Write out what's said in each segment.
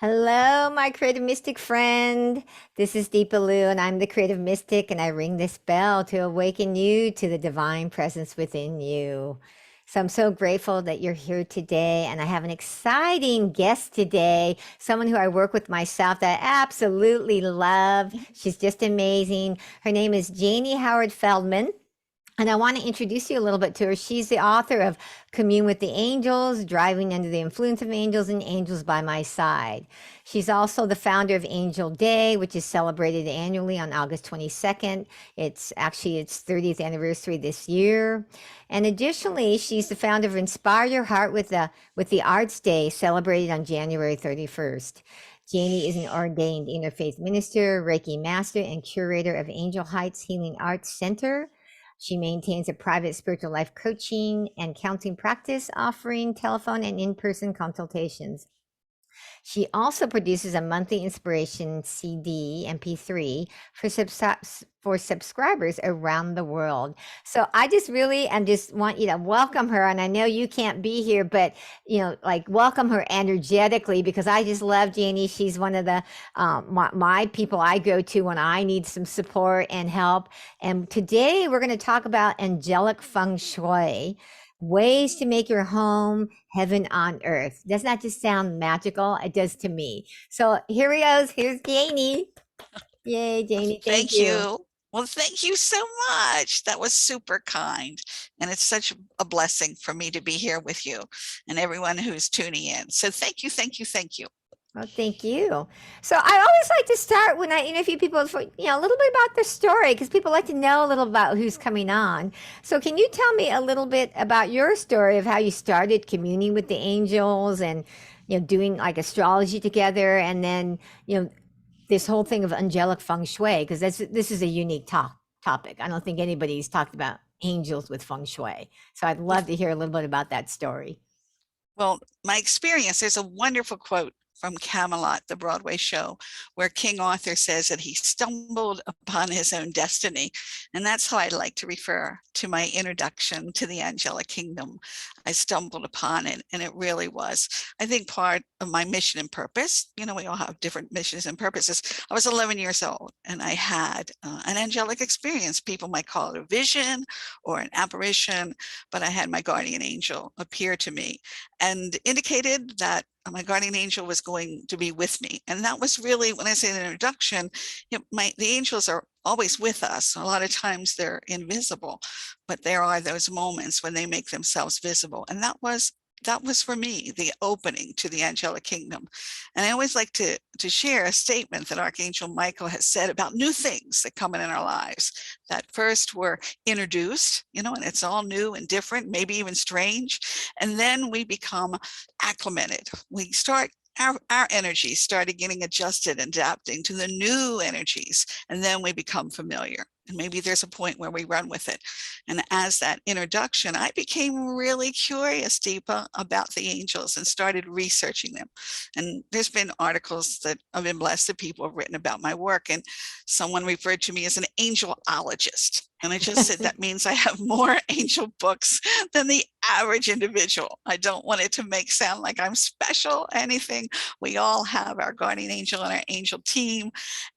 Hello, my creative mystic friend. This is Deepa Lu, and I'm the creative mystic, and I ring this bell to awaken you to the divine presence within you. So I'm so grateful that you're here today, and I have an exciting guest today, someone who I work with myself that I absolutely love. She's just amazing. Her name is Jayne Feldman. And I want to introduce you a little bit to her. She's the author of Commune with the Angels, Driving Under the Influence of Angels, and Angels by My Side. She's also the founder of Angel Day, which is celebrated annually on August 22nd. It's actually its 30th anniversary this year. And additionally, she's the founder of Inspire Your Heart with the Arts Day, celebrated on January 31st. Jayne is an ordained interfaith minister, Reiki master, and curator of Angel Heights Healing Arts Center. She maintains a private spiritual life coaching and counseling practice, offering telephone and in-person consultations. She also produces a monthly inspiration CD, MP3, for subscribers around the world. So I just really and just want you to welcome her. And I know you can't be here, but like welcome her energetically because I just love Jayne. She's one of the my people I go to when I need some support and help. And today we're going to talk about angelic feng shui. Ways to make your home heaven on earth. Doesn't that just sound magical? It does to me. So here he goes. Here's Jayne. Yay, Jayne. Thank Thank you. you. Well, thank you so much. That was super kind. And it's such a blessing for me to be here with you and everyone who's tuning in. So thank you, thank you, thank you. Well, thank you. So I always like to start when I interview people for, a little bit about their story because people like to know a little about who's coming on. So can you tell me a little bit about your story of how you started communing with the angels and, doing like astrology together and then, this whole thing of angelic feng shui because this is a unique topic. I don't think anybody's talked about angels with feng shui. So I'd love to hear a little bit about that story. Well, my experience, there's a wonderful quote from Camelot, the Broadway show, where King Arthur says that he stumbled upon his own destiny. And that's how I like to refer to my introduction to the angelic kingdom. I stumbled upon it, and it really was, I think, part of my mission and purpose. We all have different missions and purposes. I was 11 years old, and I had an angelic experience. People might call it a vision or an apparition, but I had my guardian angel appear to me and indicated that my guardian angel was going to be with me. And that was really, when I say the introduction, the angels are always with us. A lot of times they're invisible, but there are those moments when they make themselves visible. And that was for me the opening to the angelic kingdom. And I always like to share a statement that Archangel Michael has said about new things that come in our lives, that first we're introduced, and it's all new and different, maybe even strange, and then we become acclimated. We start our energies started getting adjusted and adapting to the new energies, and then we become familiar. And maybe there's a point where we run with it. And as that introduction, I became really curious, Deepa, about the angels and started researching them. And there's been articles that I've been blessed that people have written about my work. And someone referred to me as an angelologist. And I just said that means I have more angel books than the average individual. I don't want it to make sound like I'm special, anything. We all have our guardian angel and our angel team.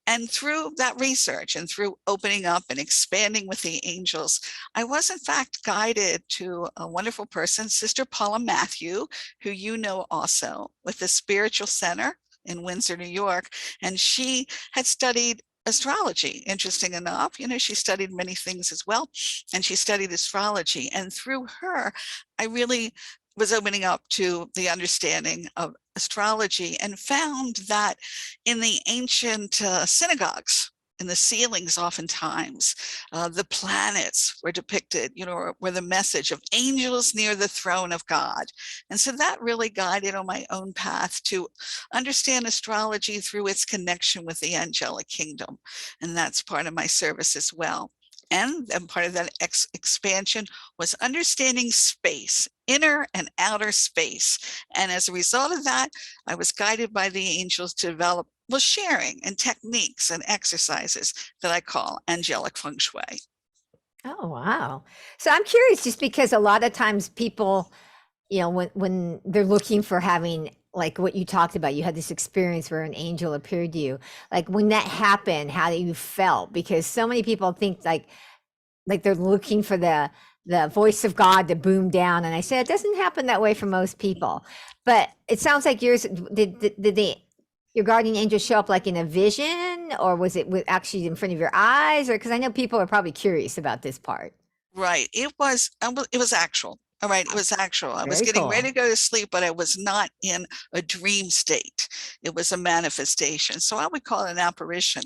And through that research and through opening up and expanding with the angels, I was in fact guided to a wonderful person, Sister Paula Matthew, who you know also, with the Spiritual Center in Windsor, New York. And she had studied astrology, interesting enough. She studied many things as well, and she studied astrology. And through her, I really was opening up to the understanding of astrology and found that in the ancient synagogues, in the ceilings, oftentimes, the planets were depicted, were the message of angels near the throne of God. And so that really guided on my own path to understand astrology through its connection with the angelic kingdom. And that's part of my service as well. And part of that expansion was understanding space, inner and outer space. And as a result of that, I was guided by the angels to develop sharing and techniques and exercises that I call angelic feng shui. Oh, wow. So I'm curious just because a lot of times people, when they're looking for having like what you talked about, you had this experience where an angel appeared to you. Like when that happened, how you felt? Because so many people think like they're looking for the voice of God to boom down. And I said, it doesn't happen that way for most people. But it sounds like yours, did your guardian angel show up like in a vision, or was it actually in front of your eyes? Or, because I know people are probably curious about this part. Right. It was actual. All right. It was actual. I was Very getting cool. ready to go to sleep, but I was not in a dream state. It was a manifestation. So I would call it an apparition.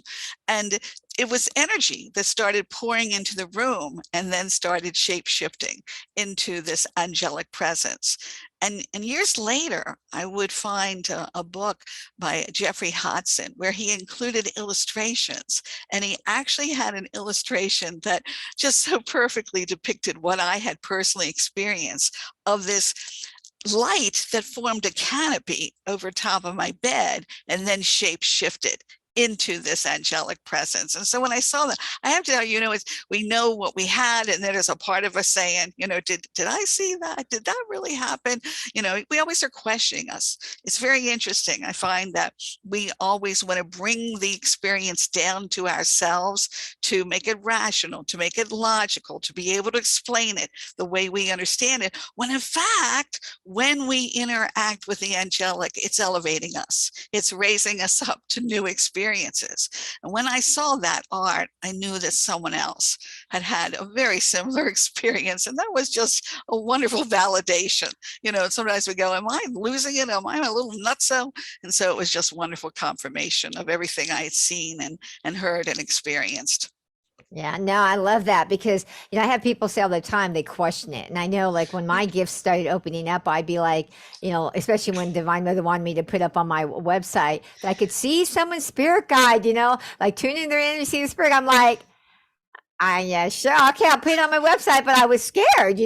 And it was energy that started pouring into the room and then started shape shifting into this angelic presence. And years later, I would find a book by Jeffrey Hodson where he included illustrations. And he actually had an illustration that just so perfectly depicted what I had personally experienced of this light that formed a canopy over top of my bed and then shape shifted into this angelic presence. And so when I saw that, I have to tell you, we know what we had, and there's a part of us saying, did I see that? Did that really happen? We always are questioning us. It's very interesting. I find that we always want to bring the experience down to ourselves to make it rational, to make it logical, to be able to explain it the way we understand it. When in fact, when we interact with the angelic, it's elevating us. It's raising us up to new experiences. And when I saw that art, I knew that someone else had had a very similar experience. And that was just a wonderful validation. Sometimes we go, am I losing it? Am I a little nutso? And so it was just wonderful confirmation of everything I had seen and heard and experienced. Yeah, no, I love that because, I have people say all the time they question it. And I know, like, when my gifts started opening up, I'd be like, especially when Divine Mother wanted me to put up on my website that I could see someone's spirit guide, like tune in their energy, see the spirit. I'm like, yeah, sure. Okay, I'll put it on my website, but I was scared.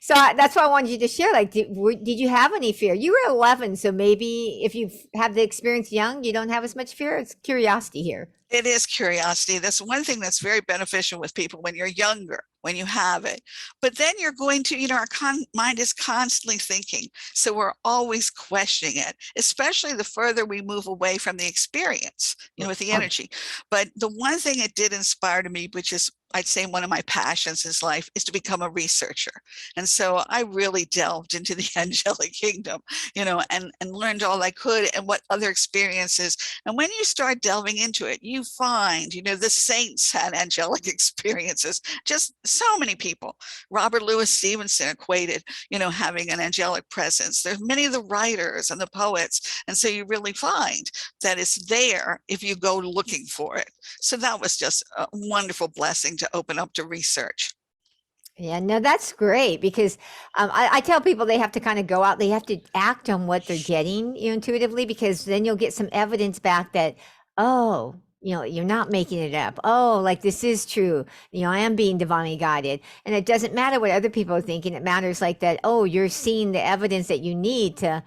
So that's why I wanted you to share. Like, did you have any fear? You were 11, so maybe if you have the experience young, you don't have as much fear. It's curiosity here. It is curiosity. That's one thing that's very beneficial with people when you're younger, when you have it. But then you're going to, our mind is constantly thinking. So we're always questioning it, especially the further we move away from the experience, with the energy. But the one thing it did inspire to me, which is I'd say one of my passions in life, is to become a researcher. And so I really delved into the angelic kingdom, and learned all I could and what other experiences. And when you start delving into it, you find, the saints had angelic experiences, just so many people. Robert Louis Stevenson equated, having an angelic presence. There's many of the writers and the poets. And so you really find that it's there if you go looking for it. So that was just a wonderful blessing to open up to research. Yeah, no, that's great because I tell people they have to kind of go out, they have to act on what they're getting, intuitively, because then you'll get some evidence back that, oh, you're not making it up. Oh, like this is true. I am being divinely guided. And it doesn't matter what other people are thinking. It matters like that, oh, you're seeing the evidence that you need to,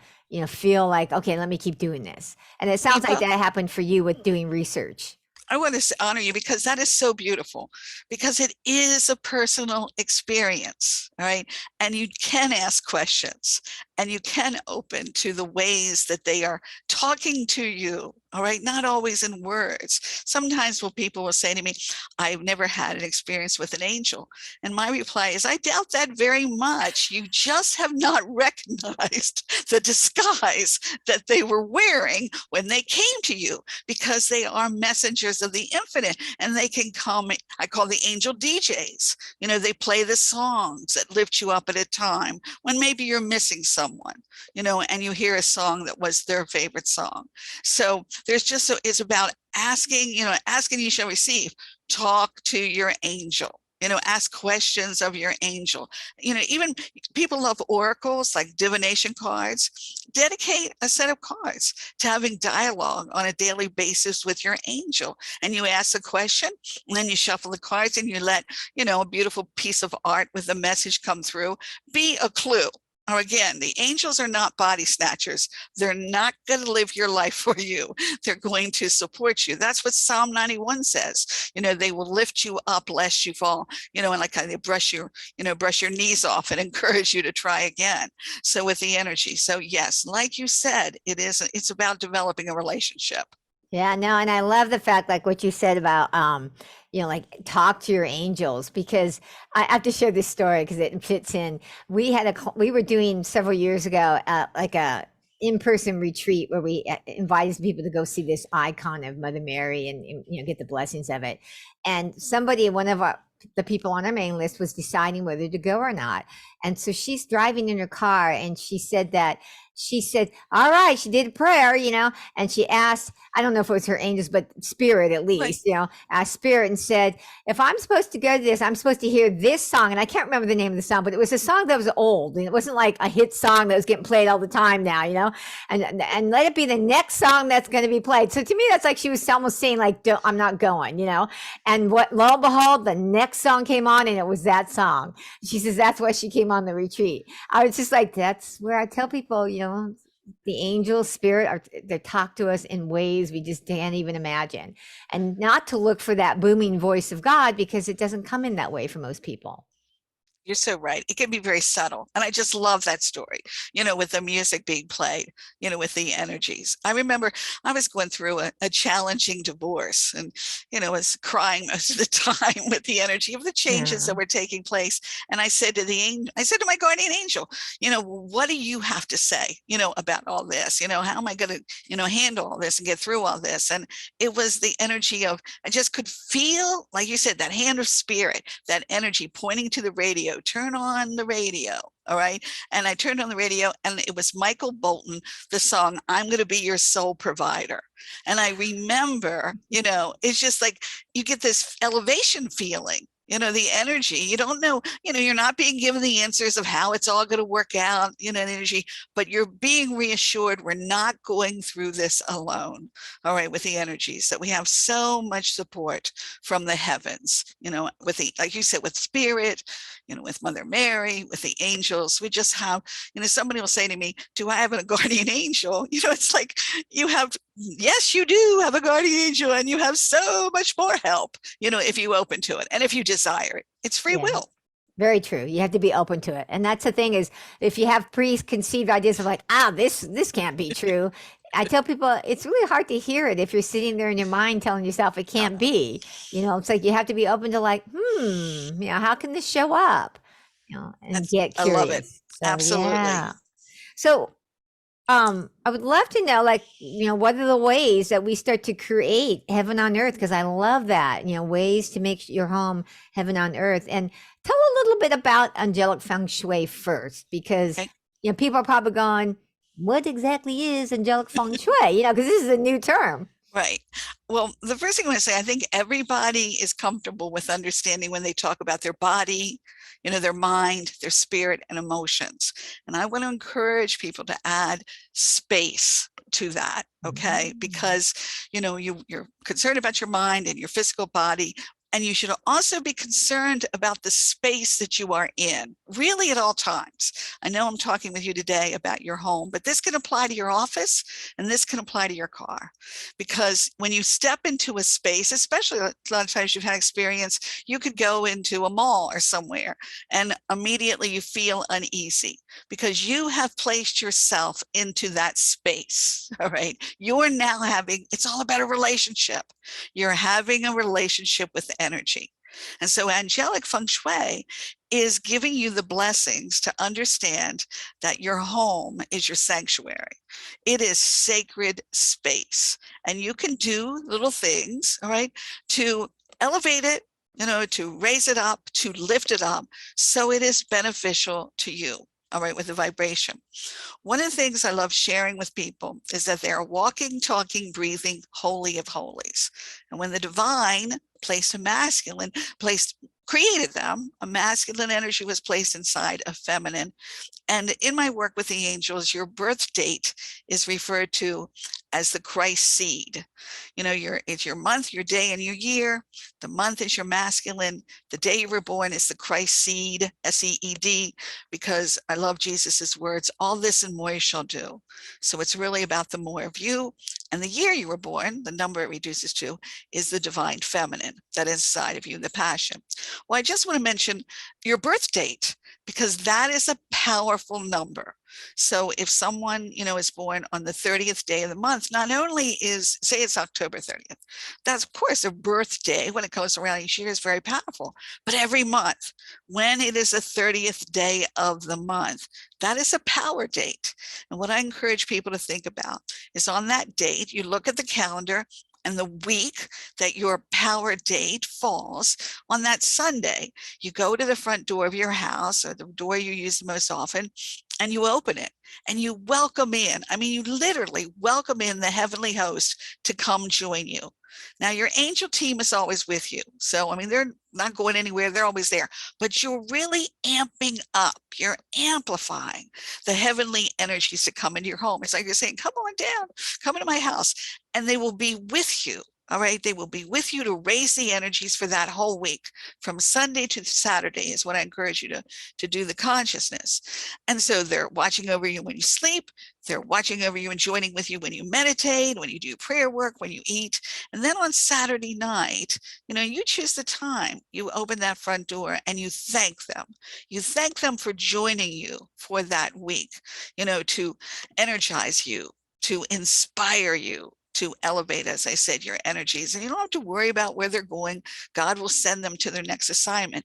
feel like, okay, let me keep doing this. And it sounds like Well, that happened for you with doing research. I want to honor you because that is so beautiful, because it is a personal experience, all right? And you can ask questions and you can open to the ways that they are talking to you, all right? Not always in words. Sometimes what people will say to me, I've never had an experience with an angel. And my reply is, I doubt that very much. You just have not recognized the disguise that they were wearing when they came to you, because they are messengers of the infinite, and they can come, I call the angel DJs. They play the songs that lift you up at a time when maybe you're missing someone, and you hear a song that was their favorite song. So there's just, so it's about asking, asking you shall receive. Talk to your angel. Ask questions of your angel. Even people love oracles, like divination cards. Dedicate a set of cards to having dialogue on a daily basis with your angel. And you ask a question, and then you shuffle the cards, and you let, a beautiful piece of art with a message come through, be a clue. Or again, the angels are not body snatchers. They're not going to live your life for you. They're going to support you. That's what Psalm 91 says. They will lift you up lest you fall, and like kind of brush your knees off and encourage you to try again. So with the energy. So yes, like you said, it's about developing a relationship. Yeah, no, and I love the fact, like what you said about, like talk to your angels, because I have to share this story because it fits in. We were doing several years ago, like a in-person retreat where we invited people to go see this icon of Mother Mary and get the blessings of it. And one of the people on our mailing list was deciding whether to go or not. And so she's driving in her car and she said, all right, she did a prayer, and she asked, I don't know if it was her angels, but spirit at least, Right. Asked spirit and said, if I'm supposed to go to this, I'm supposed to hear this song. And I can't remember the name of the song, but it was a song that was old. And it wasn't like a hit song that was getting played all the time now, and let it be the next song that's going to be played. So to me, that's like she was almost saying like, I'm not going, and lo and behold, the next song came on and it was that song. She says, that's why she came on the retreat. I was just like, that's where I tell people, the angel spirit they talk to us in ways we just can't even imagine, and not to look for that booming voice of God because it doesn't come in that way for most people. You're so right. It can be very subtle. And I just love that story, with the music being played, with the energies. I remember I was going through a challenging divorce and, was crying most of the time with the energy of the changes Yeah. that were taking place. And I said to my guardian angel, what do you have to say, about all this? How am I going to, handle all this and get through all this? And it was the energy of, I just could feel, like you said, that hand of spirit, that energy pointing to the radio. Turn on the radio. All right. And I turned on the radio and it was Michael Bolton, the song, I'm going to be your soul provider. And I remember, it's just like you get this elevation feeling, the energy. You don't know, you're not being given the answers of how it's all going to work out, energy, but you're being reassured we're not going through this alone. All right, with the energies, that we have so much support from the heavens, with the, like you said, with spirit, with Mother Mary, with the angels. We just have, somebody will say to me, do I have a guardian angel? It's like yes, you do have a guardian angel and you have so much more help, if you open to it and if you desire it. It's free Yeah. will. Very true. You have to be open to it. And that's the thing is, if you have preconceived ideas of like, this can't be true. I tell people it's really hard to hear it if you're sitting there in your mind telling yourself it can't be. It's like you have to be open to like, how can this show up? And get I love it. curious. So Absolutely. yeah. So I would love to know, like, what are the ways that we start to create heaven on earth? Because I love that, ways to make your home heaven on earth. And tell a little bit about Angelic Feng Shui first, because, Okay. People are probably going, what exactly is Angelic Feng Shui? Because this is a new term. Right. Well, the first thing I want to say, I think everybody is comfortable with understanding when they talk about their body, their mind, their spirit, and emotions. And I want to encourage people to add space to that, okay? Because, you're concerned about your mind and your physical body, and you should also be concerned about the space that you are in, really at all times. I know I'm talking with you today about your home, but this can apply to your office and this can apply to your car. Because when you step into a space, especially a lot of times you've had experience, you could go into a mall or somewhere and immediately you feel uneasy because you have placed yourself into that space. All right. You're now it's all about a relationship. You're having a relationship with energy. And so Angelic Feng Shui is giving you the blessings to understand that your home is your sanctuary. It is sacred space. And you can do little things, all right, to elevate it, to raise it up, to lift it up, so it is beneficial to you. All right, with the vibration. One of the things I love sharing with people is that they're walking, talking, breathing, holy of holies. And when the divine placed a masculine, created them, a masculine energy was placed inside a feminine. And in my work with the angels, your birth date is referred to as the Christ seed. You know, it's your month, your day, and your year. The month is your masculine. The day you were born is the Christ seed, S-E-E-D, because I love Jesus's words, all this and more you shall do. So it's really about the more of you. And the year you were born, the number it reduces to, is the divine feminine that is inside of you, the passion. Well, I just want to mention your birth date, because that is a powerful number. So if someone, you know, is born on the 30th day of the month, not only is, say it's October 30th, that's of course a birthday when it goes around each year is very powerful, but every month, when it is the 30th day of the month, that is a power date. And what I encourage people to think about is on that date, you look at the calendar, and the week that your power date falls on that Sunday, you go to the front door of your house, or the door you use the most often, and you open it and you welcome in. I mean, you literally welcome in the heavenly host to come join you. Now, your angel team is always with you. So, I mean, they're not going anywhere. They're always there. But you're really amping up. You're amplifying the heavenly energies that come into your home. It's like you're saying, come on down, come into my house. And they will be with you. All right. They will be with you to raise the energies for that whole week. From Sunday to Saturday is what I encourage you to do the consciousness. And so they're watching over you when you sleep. They're watching over you and joining with you when you meditate, when you do prayer work, when you eat. And then on Saturday night, you know, you choose the time, you open that front door and you thank them. You thank them for joining you for that week, you know, to energize you, to inspire you, to elevate, as I said, your energies. And you don't have to worry about where they're going. God will send them to their next assignment.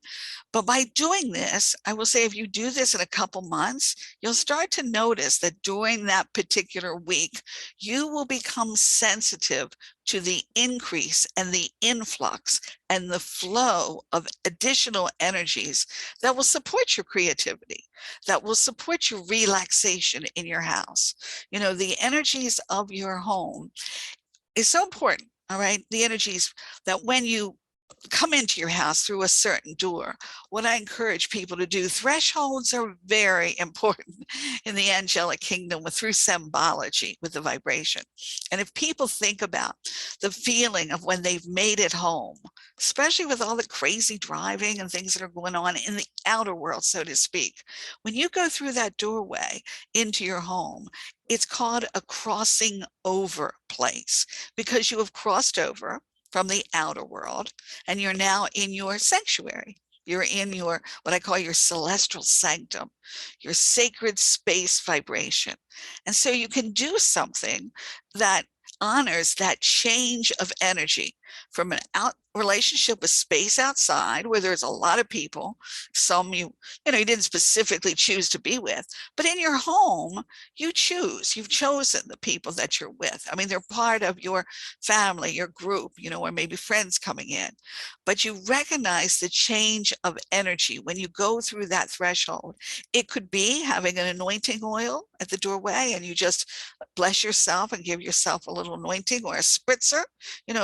But by doing this, I will say, if you do this in a couple months, you'll start to notice that during that particular week, you will become sensitive to the increase and the influx and the flow of additional energies that will support your creativity, that will support your relaxation in your house. You know, the energies of your home is so important. All right. The energies that when you come into your house through a certain door, what I encourage people to do, thresholds are very important in the angelic kingdom through symbology with the vibration. And if people think about the feeling of when they've made it home, especially with all the crazy driving and things that are going on in the outer world, so to speak, when you go through that doorway into your home, it's called a crossing over place, because you have crossed over from the outer world, and you're now in your sanctuary. You're in your, what I call your celestial sanctum, your sacred space vibration. And so you can do something that honors that change of energy from an out relationship with space outside, where there's a lot of people, some you didn't specifically choose to be with, but in your home, you've chosen the people that you're with. I mean, they're part of your family, your group, or maybe friends coming in, but you recognize the change of energy when you go through that threshold. It could be having an anointing oil at the doorway, and you just bless yourself and give yourself a little anointing, or a spritzer,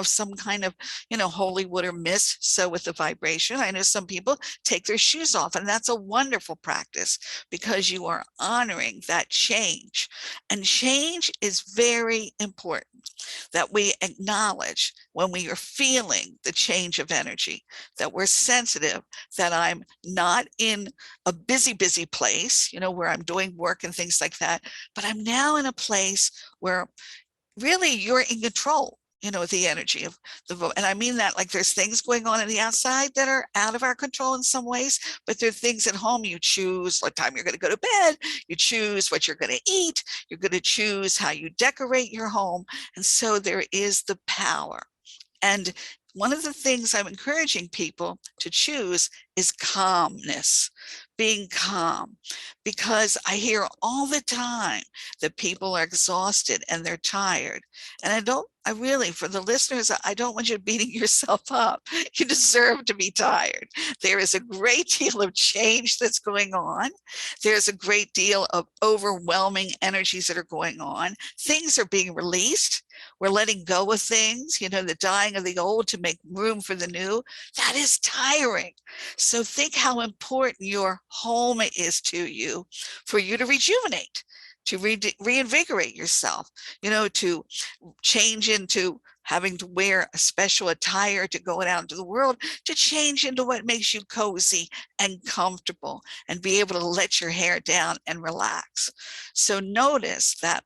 some kind of, holy water mist. So with the vibration, I know some people take their shoes off, and that's a wonderful practice, because you are honoring that change. And change is very important, that we acknowledge when we are feeling the change of energy, that we're sensitive, that I'm not in a busy place, where I'm doing work and things like that, but I'm now in a place where really you're in control, the energy of the vote. And I mean that like there's things going on the outside that are out of our control in some ways, but there are things at home. You choose what time you're going to go to bed. You choose what you're going to eat. You're going to choose how you decorate your home. And so there is the power. And one of the things I'm encouraging people to choose is calmness, being calm, because I hear all the time that people are exhausted and they're tired. And I really, for the listeners, I don't want you beating yourself up. You deserve to be tired. There is a great deal of change that's going on. There's a great deal of overwhelming energies that are going on. Things are being released. We're letting go of things, the dying of the old to make room for the new. That is tiring. So think how important your home is to you, for you to rejuvenate. to reinvigorate yourself, to change into having to wear a special attire to go out into the world, to change into what makes you cozy and comfortable and be able to let your hair down and relax. So notice that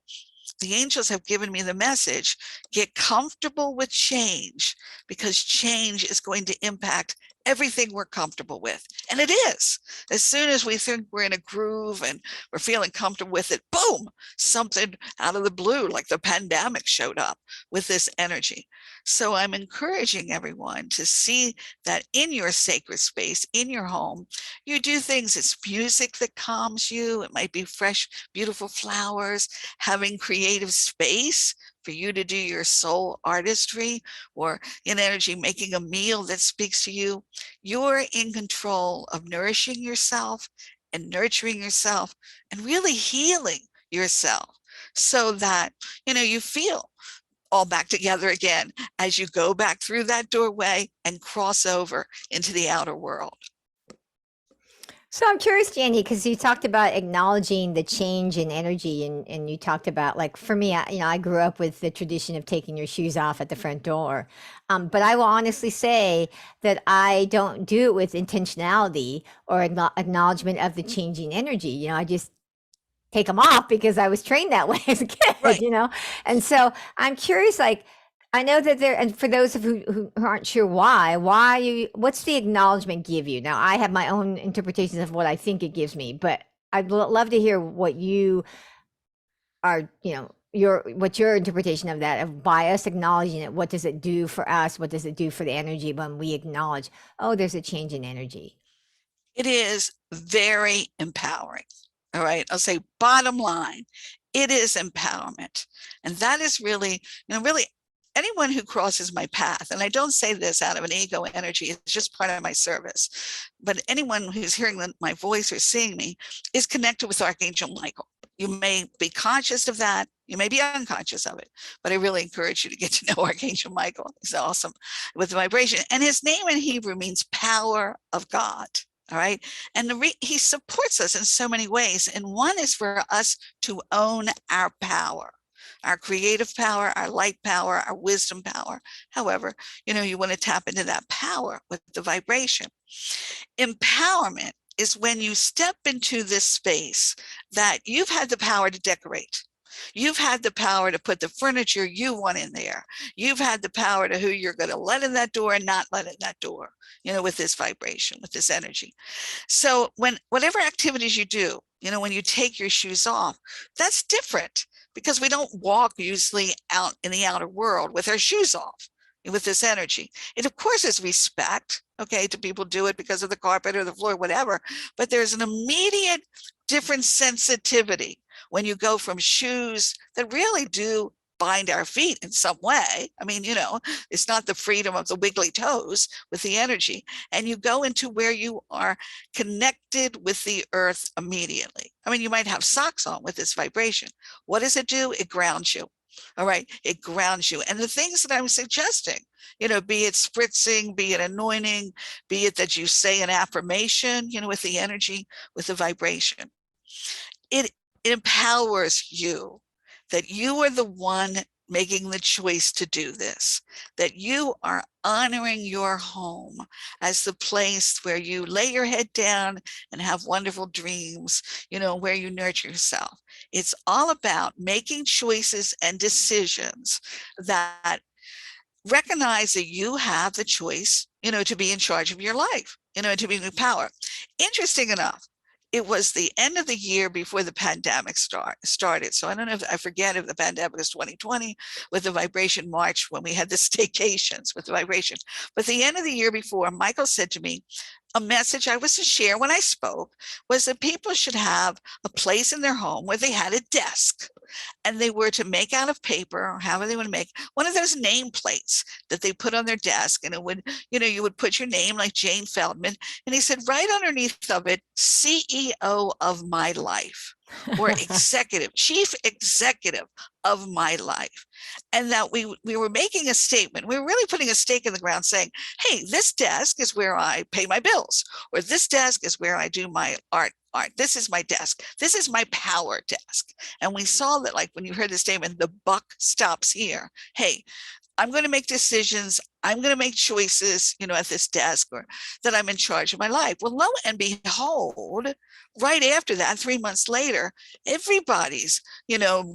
the angels have given me the message, get comfortable with change, because change is going to impact everything we're comfortable with. And it is. As soon as we think we're in a groove and we're feeling comfortable with it, boom, something out of the blue, like the pandemic, showed up with this energy. So I'm encouraging everyone to see that in your sacred space, in your home, you do things. It's music that calms you. It might be fresh, beautiful flowers, having creative space for you to do your soul artistry, or in energy, making a meal that speaks to you. You're in control of nourishing yourself and nurturing yourself and really healing yourself, so that, you feel all back together again as you go back through that doorway and cross over into the outer world. So I'm curious, Jayne, because you talked about acknowledging the change in energy, and you talked about, like, for me, I grew up with the tradition of taking your shoes off at the front door. But I will honestly say that I don't do it with intentionality or acknowledgement of the changing energy. I just take them off because I was trained that way as a Right. kid. And so I'm curious, like, I know that there, and for those of who aren't sure what's the acknowledgement give you? Now, I have my own interpretations of what I think it gives me, but I'd love to hear what you are, what's your interpretation of that, of by us acknowledging it. What does it do for us? What does it do for the energy when we acknowledge, oh, there's a change in energy? It is very empowering. All right. I'll say bottom line, it is empowerment. And that is really, really anyone who crosses my path, and I don't say this out of an ego energy, it's just part of my service, but anyone who's hearing my voice or seeing me is connected with Archangel Michael. You may be conscious of that. You may be unconscious of it, but I really encourage you to get to know Archangel Michael. He's awesome with the vibration. And his name in Hebrew means power of God. All right. And he supports us in so many ways. And one is for us to own our power, our creative power, our light power, our wisdom power. However, you want to tap into that power with the vibration. Empowerment is when you step into this space that you've had the power to decorate. You've had the power to put the furniture you want in there. You've had the power to who you're going to let in that door and not let in that door, with this vibration, with this energy. So whatever activities you do, when you take your shoes off, that's different, because we don't walk usually out in the outer world with our shoes off, with this energy. It, of course, is respect, okay, to people do it because of the carpet or the floor, whatever, but there's an immediate different sensitivity when you go from shoes that really do bind our feet in some way. I mean, it's not the freedom of the wiggly toes with the energy. And you go into where you are connected with the earth immediately. I mean, you might have socks on with this vibration. What does it do? It grounds you. All right. It grounds you. And the things that I'm suggesting, be it spritzing, be it anointing, be it that you say an affirmation, with the energy, with the vibration, it empowers you, that you are the one making the choice to do this, that you are honoring your home as the place where you lay your head down and have wonderful dreams, where you nurture yourself. It's all about making choices and decisions that recognize that you have the choice, to be in charge of your life, to be in power. Interesting enough, it was the end of the year before the pandemic started. So I don't know, I forget if the pandemic was 2020 with the vibration March, when we had the staycations with the vibration. But the end of the year before, Michael said to me, a message I was to share when I spoke was that people should have a place in their home where they had a desk, and they were to make out of paper, or however they want to make one of those name plates that they put on their desk. And it would, you would put your name, like Jayne Feldman. And he said, right underneath of it, CEO of my life. or executive, chief executive of my life. And that we were making a statement. We were really putting a stake in the ground saying, hey, this desk is where I pay my bills, or this desk is where I do my art. This is my desk. This is my power desk. And we saw that, like, when you heard the statement, the buck stops here. Hey, I'm going to make decisions. I'm going to make choices, at this desk, or that I'm in charge of my life. Well, lo and behold, right after that, 3 months later, everybody's,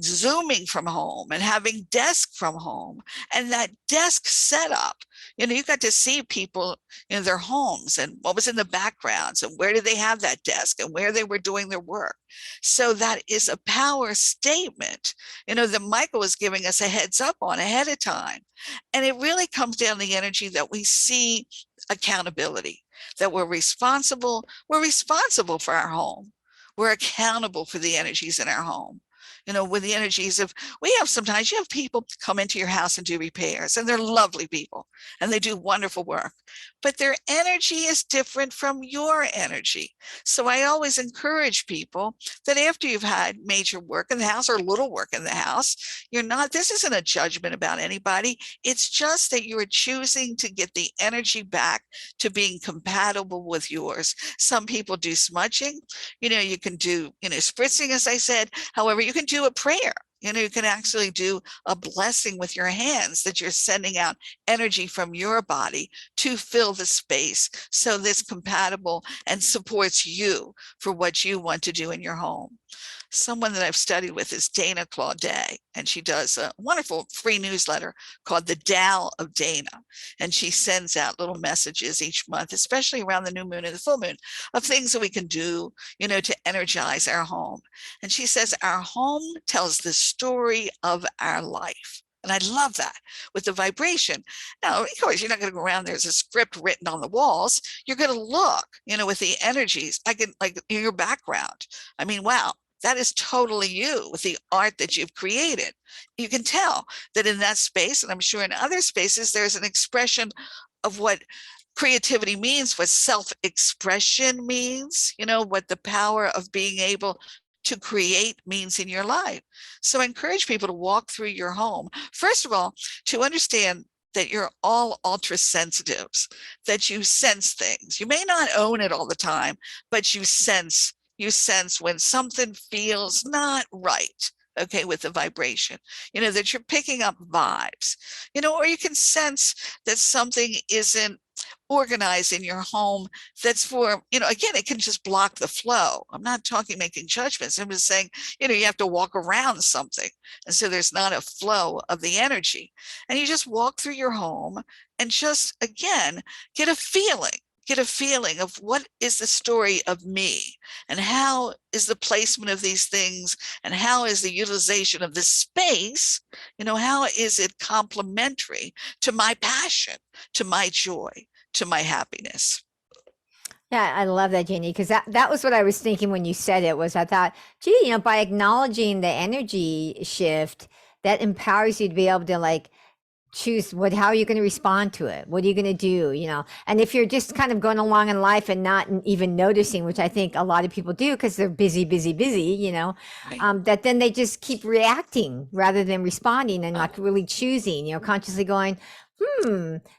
Zooming from home and having desk from home. And that desk setup, you got to see people in their homes and what was in the backgrounds and where did they have that desk and where they were doing their work. So that is a power statement, that Michael was giving us a heads up on ahead of time. And it really comes down to the energy that we see accountability, that we're responsible for our home. We're accountable for the energies in our home. With the energies of, sometimes you have people come into your house and do repairs, and they're lovely people and they do wonderful work, but their energy is different from your energy. So I always encourage people that after you've had major work in the house or little work in the house, this isn't a judgment about anybody. It's just that you are choosing to get the energy back to being compatible with yours. Some people do smudging, you can do, spritzing, as I said. However, you can do a prayer. You can actually do a blessing with your hands, that you're sending out energy from your body to fill the space so this compatible and supports you for what you want to do in your home. Someone that I've studied with is Dana Claudet, and she does a wonderful free newsletter called The Tao of Dana. And she sends out little messages each month, especially around the new moon and the full moon, of things that we can do, to energize our home. And she says, our home tells the story of our life. And I love that with the vibration. Now, of course, you're not going to go around, there's a script written on the walls. You're going to look, with the energies, like in your background. I mean, wow, that is totally you with the art that you've created. You can tell that in that space, and I'm sure in other spaces, there's an expression of what creativity means, what self-expression means, what the power of being able to create means in your life. So I encourage people to walk through your home. First of all, to understand that you're all ultra sensitives, that you sense things. You may not own it all the time, but you sense when something feels not right, okay, with the vibration, that you're picking up vibes, or you can sense that something isn't organized in your home, that's for, again, it can just block the flow. I'm not talking making judgments. I'm just saying, you have to walk around something. And so there's not a flow of the energy. And you just walk through your home and just, again, get a feeling of what is the story of me, and how is the placement of these things, and how is the utilization of this space, how is it complementary to my passion, to my joy, to my happiness. Yeah, I love that, Janie, because that was what I was thinking when you said it. Was I thought, gee, by acknowledging the energy shift, that empowers you to be able to, like, choose how are you going to respond to it? What are you going to do? And if you're just kind of going along in life and not even noticing, which I think a lot of people do because they're busy, Right. that then they just keep reacting rather than responding and like really choosing, consciously going,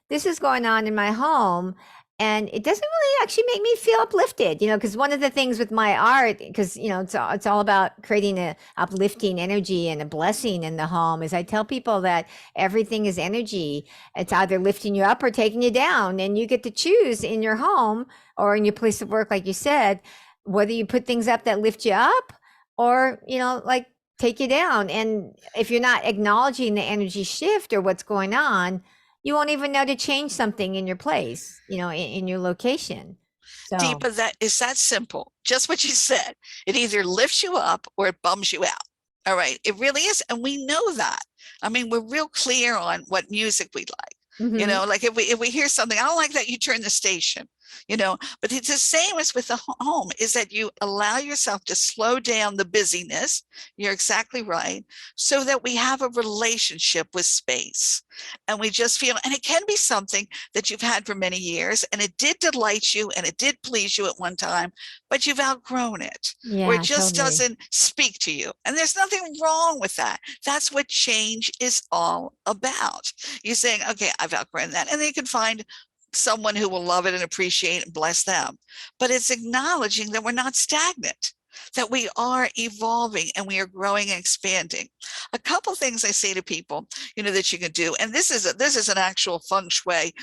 this is going on in my home. And it doesn't really actually make me feel uplifted, because one of the things with my art, because, it's all about creating a uplifting energy and a blessing in the home, is I tell people that everything is energy. It's either lifting you up or taking you down. And you get to choose in your home or in your place of work, like you said, whether you put things up that lift you up or, like take you down. And if you're not acknowledging the energy shift or what's going on, you won't even know to change something in your place, in your location. So, Deepa, that is that simple. Just what you said. It either lifts you up or it bums you out. All right. It really is. And we know that. I mean, we're real clear on what music we like. mhm. Like if we hear something, I don't like that, you turn the station. But it's the same as with the home, is that you allow yourself to slow down the busyness. You're exactly right. So that we have a relationship with space, and we just feel, and it can be something that you've had for many years, and it did delight you and it did please you at one time, but you've outgrown it, or it Yeah, just totally. doesn't speak to you. And there's nothing wrong with that. That's what change is all about. You're saying, okay, I've outgrown that. And then you can find someone who will love it and appreciate and bless them. But it's acknowledging that we're not stagnant, that we are evolving and we are growing and expanding. A couple things I say to people, that you can do, and this is an actual feng shui,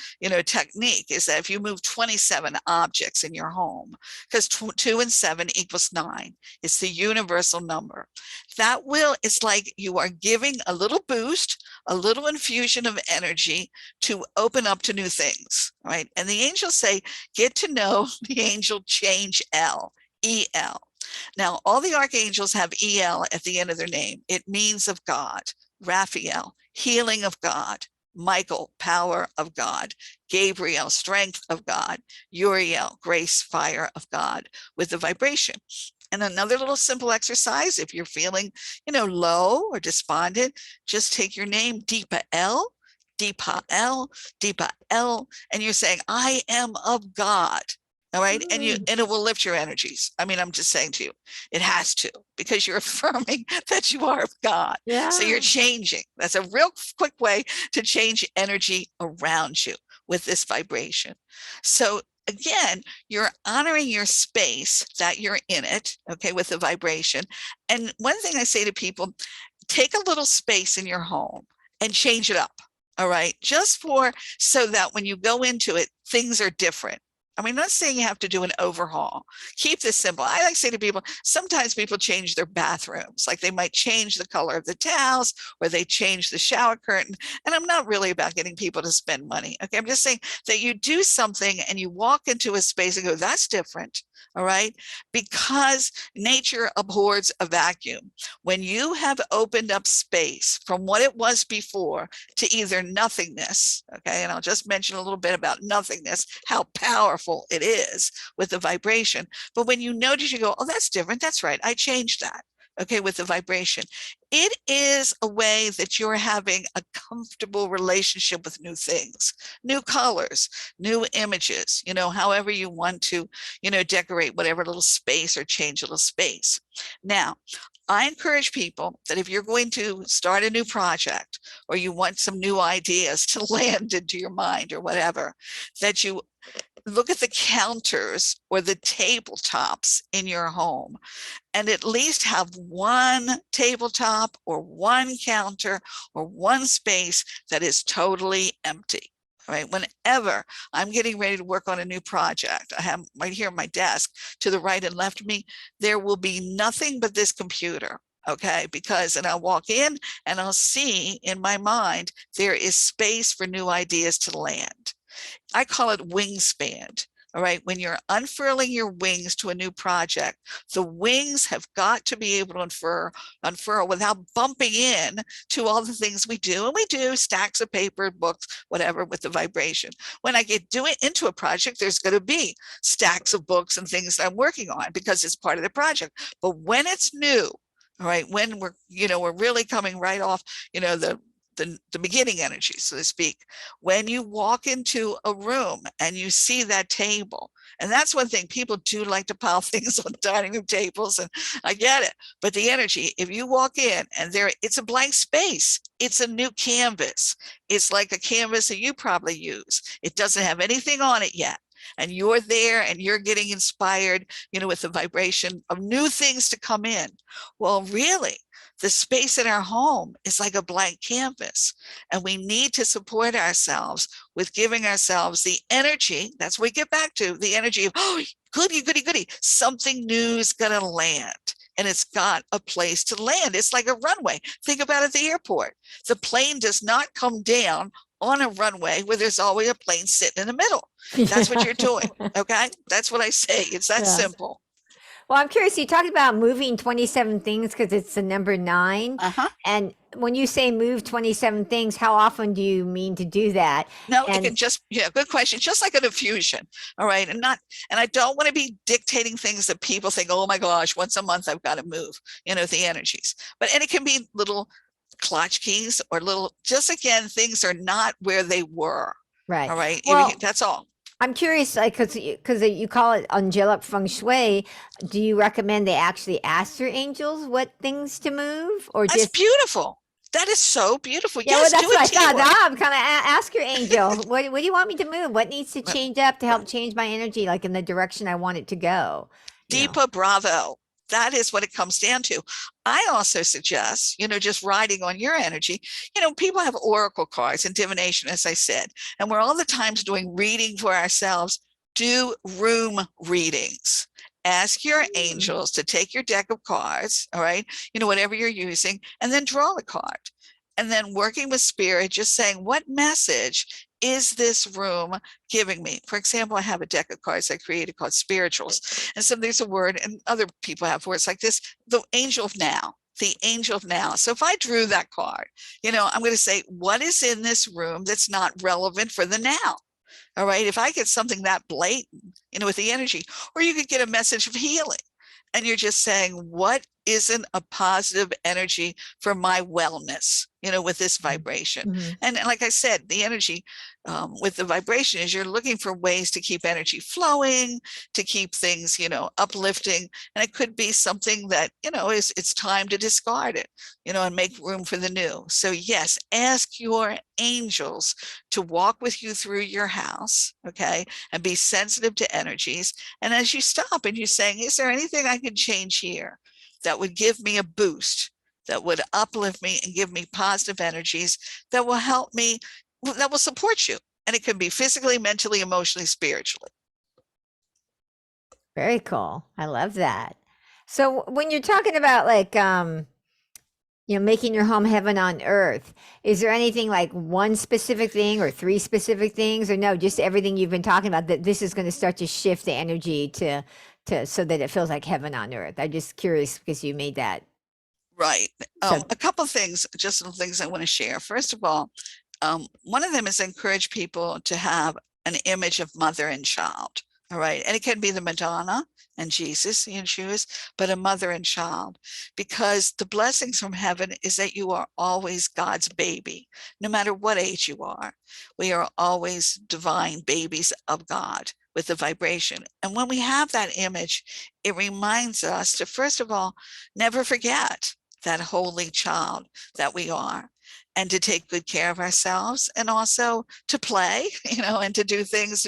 technique, is that if you move 27 objects in your home, because 2 and 7 equals 9, it's the universal number. It's like you are giving a little boost, a little infusion of energy to open up to new things, right? And the angels say, get to know the angel change L, EL. Now, all the archangels have EL at the end of their name. It means of God. Raphael, healing of God. Michael, power of God. Gabriel, strength of God. Uriel, grace, fire of God, with the vibration. And another little simple exercise, if you're feeling, low or despondent, just take your name, Deepa L, Deepa L, Deepa L, and you're saying, I am of God. All right. And it will lift your energies. I mean, I'm just saying to you, it has to, because you're affirming that you are of God. Yeah. So you're changing. That's a real quick way to change energy around you with this vibration. So again, you're honoring your space that you're in it, okay, with the vibration. And one thing I say to people, take a little space in your home and change it up. All right. Just so that when you go into it, things are different. I mean, I'm not saying you have to do an overhaul. Keep this simple. I like to say to people, sometimes people change their bathrooms. Like they might change the color of the towels, or they change the shower curtain. And I'm not really about getting people to spend money. Okay. I'm just saying that you do something and you walk into a space and go, that's different. All right. Because nature abhors a vacuum. When you have opened up space from what it was before to either nothingness, okay, and I'll just mention a little bit about nothingness, how powerful it is with the vibration. But when you notice, you go, oh, that's different. That's right. I changed that. Okay, with the vibration. It is a way that you're having a comfortable relationship with new things, new colors, new images, however you want to, decorate whatever little space or change a little space. Now, I encourage people that if you're going to start a new project, or you want some new ideas to land into your mind or whatever, that you look at the counters or the tabletops in your home, and at least have one tabletop or one counter or one space that is totally empty. Right. Whenever I'm getting ready to work on a new project, I have right here on my desk to the right and left of me, there will be nothing but this computer. Okay, and I'll walk in and I'll see in my mind, there is space for new ideas to land. I call it wingspan. All right. When you're unfurling your wings to a new project, the wings have got to be able to unfurl without bumping in to all the things we do. And we do stacks of paper, books, whatever, with the vibration. When I get into a project, there's going to be stacks of books and things that I'm working on because it's part of the project. But when it's new, all right, when we're really coming right off, the beginning energy, so to speak, when you walk into a room and you see that table, and that's one thing, people do like to pile things on dining room tables, and I get it, but the energy, if you walk in and it's a blank space, it's a new canvas. It's like a canvas that you probably use. It doesn't have anything on it yet. And you're there and you're getting inspired, with the vibration of new things to come in. Well, really, the space in our home is like a blank canvas, and we need to support ourselves with giving ourselves the energy. That's what we get back to, the energy of, oh, goody, goody, goody. Something new is going to land, and it's got a place to land. It's like a runway. Think about it at the airport. The plane does not come down on a runway where there's always a plane sitting in the middle. That's what you're doing. Okay. That's what I say. It's that simple. Well, I'm curious. You talked about moving 27 things because it's the number 9. Uh-huh. And when you say move 27 things, how often do you mean to do that? No, it And can just, yeah, good question. Just like a diffusion. All right. And I don't want to be dictating things that people think, oh my gosh, once a month I've got to move, the energies. And it can be little clutch keys or little, just again, things are not where they were. right. All right. Well, That's all. I'm curious, like, because you call it Angelic Feng Shui. Do you recommend they actually ask your angels what things to move, or That's just beautiful. That is so beautiful. yeah? Well, Yes, that's do what it I thought. teamwork. I'm kind of ask your angel. What do you want me to move? What needs to change up to help change my energy, like in the direction I want it to go? You know. Deepa Bravo. That is what it comes down to. I also suggest, just riding on your energy. People have oracle cards and divination, as I said, and we're all the times doing reading for ourselves. Do room readings. Ask your angels to take your deck of cards, all right, whatever you're using, and then draw the card. And then working with spirit, just saying, what message is this room giving me? For example, I have a deck of cards I created called spirituals. And so there's a word, and other people have words like this, the angel of now. The angel of now. So if I drew that card, I'm going to say, what is in this room that's not relevant for the now? All right. If I get something that blatant, with the energy, or you could get a message of healing. And you're just saying, what isn't a positive energy for my wellness, with this vibration? Mm-hmm. And like I said, the energy with the vibration is you're looking for ways to keep energy flowing, to keep things, uplifting. And it could be something that, it's time to discard it, and make room for the new. So yes, ask your angels to walk with you through your house, okay, and be sensitive to energies. And as you stop and you're saying, is there anything I can change here that would give me a boost, that would uplift me and give me positive energies, that will help me, that will support you? And it can be physically, mentally, emotionally, spiritually. Very cool. I love that. So when you're talking about like making your home heaven on earth, is there anything like one specific thing or 3 specific things, or no, just everything you've been talking about, that this is going to start to shift the energy to so that it feels like heaven on earth? I'm just curious because you made that. Right. So A couple of things, just some things I want to share. First of all, one of them is encourage people to have an image of mother and child. All right. And it can be the Madonna and Jesus in shoes, but a mother and child, because the blessings from heaven is that you are always God's baby, no matter what age you are. We are always divine babies of God with the vibration. And when we have that image, it reminds us to, first of all, never forget that holy child that we are, and to take good care of ourselves, and also to play, and to do things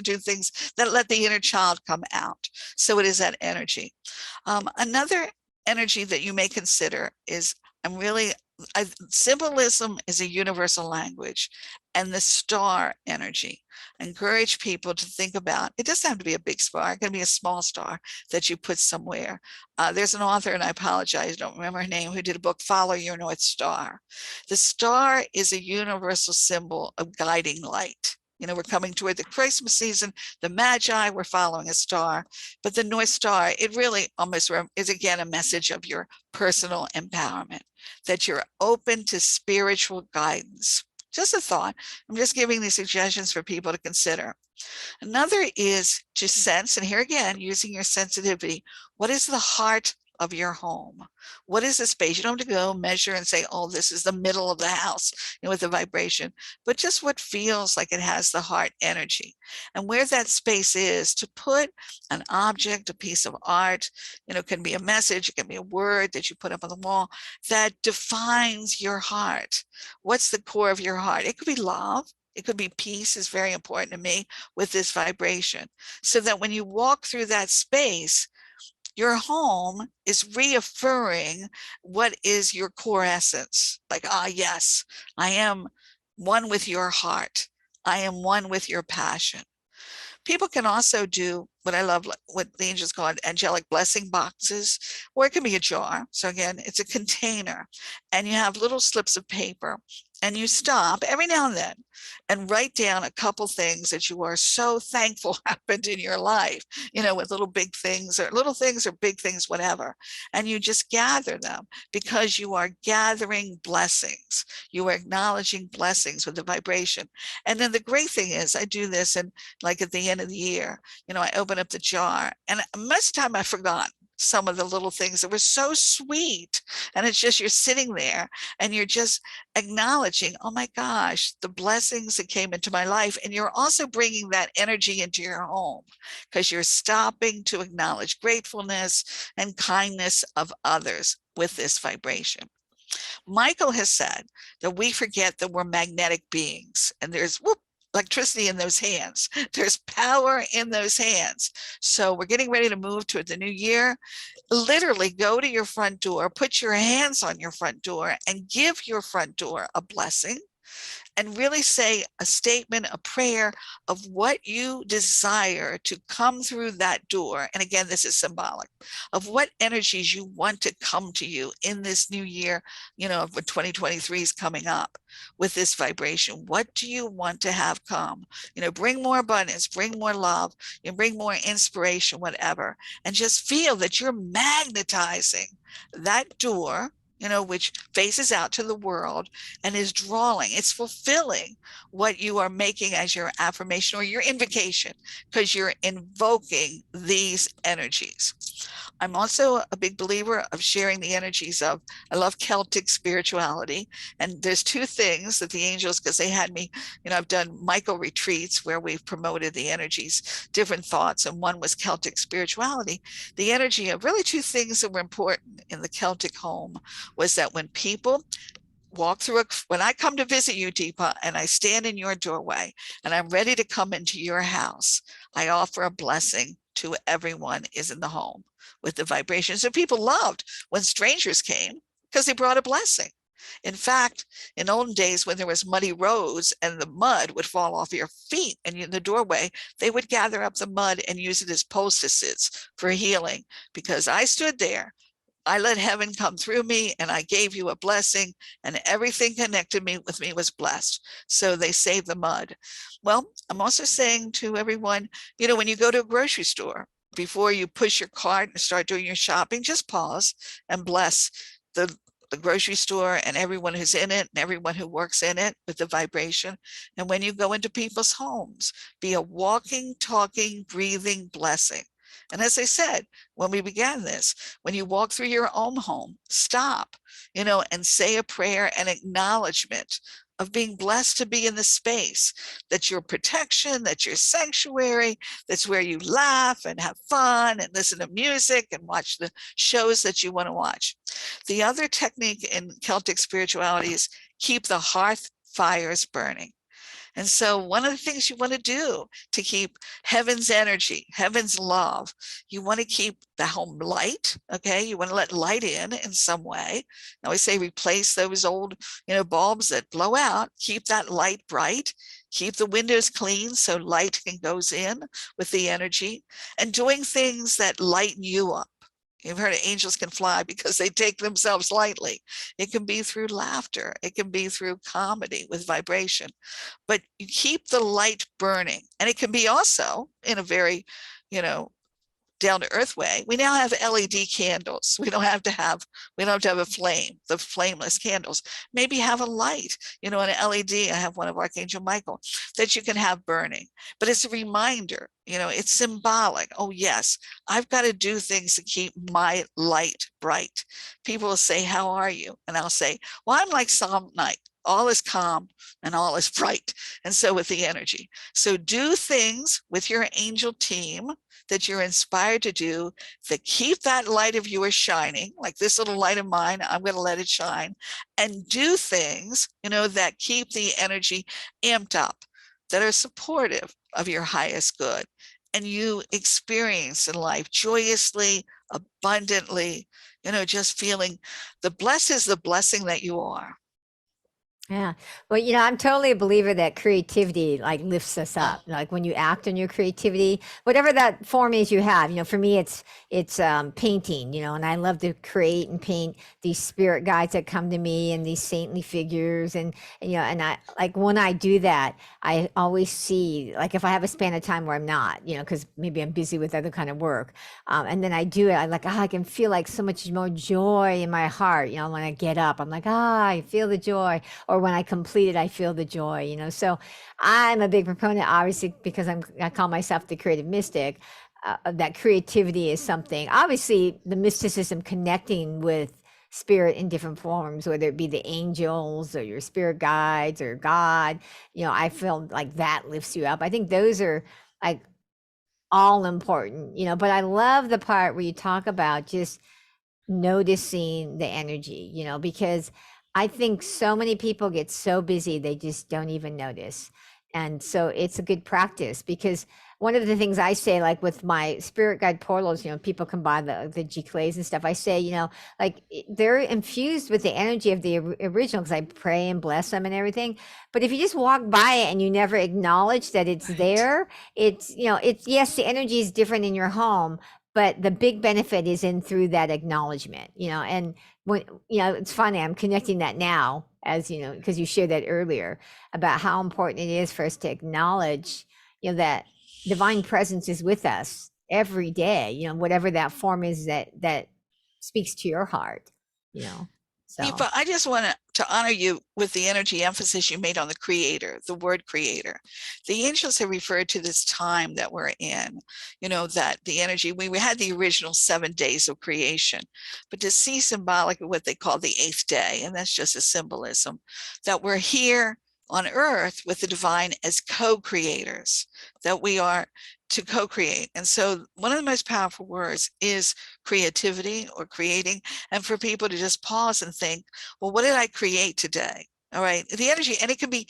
that let the inner child come out. So it is that energy. Another energy that you may consider is, symbolism is a universal language, and the star energy. Encourage people to think about, it doesn't have to be a big star, it can be a small star that you put somewhere. There's an author, and I apologize, I don't remember her name, who did a book, Follow Your North Star. The star is a universal symbol of guiding light. We're coming toward the Christmas season, the Magi, we're following a star, but the North Star, it really almost is again a message of your personal empowerment, that you're open to spiritual guidance. Just a thought. I'm just giving these suggestions for people to consider. Another is to sense, and here again, using your sensitivity, what is the heart of your home? What is the space? You don't have to go measure and say, oh, this is the middle of the house, with the vibration, but just what feels like it has the heart energy. And where that space is, to put an object, a piece of art, can be a message, it can be a word that you put up on the wall that defines your heart. What's the core of your heart? It could be love. It could be peace, is very important to me with this vibration. So that when you walk through that space, your home is reaffirming what is your core essence. Like, yes, I am one with your heart. I am one with your passion. People can also do what I love, what the angels call it, angelic blessing boxes, or it can be a jar. So again, it's a container, and you have little slips of paper, and you stop every now and then and write down a couple things that you are so thankful happened in your life, with little big things or little things or big things, whatever. And you just gather them because you are gathering blessings. You are acknowledging blessings with the vibration. And then the great thing is I do this, and like at the end of the year, I open up the jar, and most of the time I forgot some of the little things that were so sweet. And it's just, you're sitting there and you're just acknowledging, oh my gosh, the blessings that came into my life. And you're also bringing that energy into your home because you're stopping to acknowledge gratefulness and kindness of others with this vibration. Michael has said that we forget that we're magnetic beings, and there's electricity in those hands. There's power in those hands. So we're getting ready to move toward the new year. Literally go to your front door, put your hands on your front door, and give your front door a blessing, and really say a statement, a prayer of what you desire to come through that door. And again, this is symbolic of what energies you want to come to you in this new year, when 2023 is coming up with this vibration. What do you want to have come? Bring more abundance, bring more love, bring more inspiration, whatever, and just feel that you're magnetizing that door, which faces out to the world and is drawing, it's fulfilling what you are making as your affirmation or your invocation, because you're invoking these energies. I'm also a big believer of sharing the energies of, I love Celtic spirituality. And there's two things that the angels, because they had me, I've done Michael retreats where we've promoted the energies, different thoughts. And one was Celtic spirituality. The energy of really two things that were important in the Celtic home was that when people walk through when I come to visit you, Deepa, and I stand in your doorway and I'm ready to come into your house, I offer a blessing to everyone is in the home with the vibrations. And people loved when strangers came because they brought a blessing. In fact, in olden days when there was muddy roads and the mud would fall off your feet and in the doorway, they would gather up the mud and use it as poultices for healing, because I stood there, I let heaven come through me, and I gave you a blessing, and everything connected with me was blessed. So they saved the mud. Well, I'm also saying to everyone, when you go to a grocery store, before you push your cart and start doing your shopping, just pause and bless the grocery store and everyone who's in it and everyone who works in it with the vibration. And when you go into people's homes, be a walking, talking, breathing blessing. And as I said, when we began this, when you walk through your own home, stop, and say a prayer and acknowledgement of being blessed to be in the space, that's your protection, that's your sanctuary, that's where you laugh and have fun and listen to music and watch the shows that you want to watch. The other technique in Celtic spirituality is keep the hearth fires burning. And so one of the things you want to do to keep heaven's energy, heaven's love, you want to keep the home light, okay? You want to let light in some way. I always say replace those old, bulbs that blow out, keep that light bright, keep the windows clean so light goes in with the energy, and doing things that lighten you up. You've heard of angels can fly because they take themselves lightly. It can be through laughter. It can be through comedy with vibration. But you keep the light burning. And it can be also in a very, down to earth way. We now have LED candles. We don't have to have a flame, the flameless candles. Maybe have a light, an LED. I have one of Archangel Michael that you can have burning, but it's a reminder, it's symbolic. Oh yes, I've got to do things to keep my light bright. People will say, how are you? And I'll say, well, I'm like Psalm night. All is calm and all is bright. And so with the energy. So do things with your angel team that you're inspired to do that keep that light of yours shining, like this little light of mine, I'm going to let it shine, and do things, that keep the energy amped up, that are supportive of your highest good. And you experience in life joyously, abundantly, just feeling the blessing that you are. Yeah. Well, I'm totally a believer that creativity like lifts us up. Like when you act on your creativity, whatever that form is you have, for me it's painting, and I love to create and paint these spirit guides that come to me and these saintly figures and I like when I do that, I always see like if I have a span of time where I'm not, because maybe I'm busy with other kind of work. And then I do it, I like, I can feel like so much more joy in my heart, when I get up, I'm like, I feel the joy, or when I complete it, I feel the joy, So I'm a big proponent, obviously, because I call myself the creative mystic. That creativity is something, obviously, the mysticism connecting with spirit in different forms, whether it be the angels or your spirit guides or God, I feel like that lifts you up. I think those are like all important, but I love the part where you talk about just noticing the energy, because I think so many people get so busy they just don't even notice. And so it's a good practice because one of the things I say, like with my spirit guide portals, people can buy the G clays and stuff. I say, like they're infused with the energy of the original because I pray and bless them and everything. But if you just walk by it and you never acknowledge that it's Right. there, it's yes, the energy is different in your home, but the big benefit is in through that acknowledgement, and when, it's funny, I'm connecting that now as, because you shared that earlier about how important it is for us to acknowledge, that divine presence is with us every day, whatever that form is that speaks to your heart, so. Deepa, I just want to honor you with the energy emphasis you made on the creator, the word creator. The angels have referred to this time that we're in, that the energy, we had the original 7 days of creation, but to see symbolic of what they call the 8th day, and that's just a symbolism, that we're here on earth with the divine as co-creators, that we are to co-create. And so one of the most powerful words is creativity or creating, and for people to just pause and think, well, what did I create today? All right, the energy, and it can be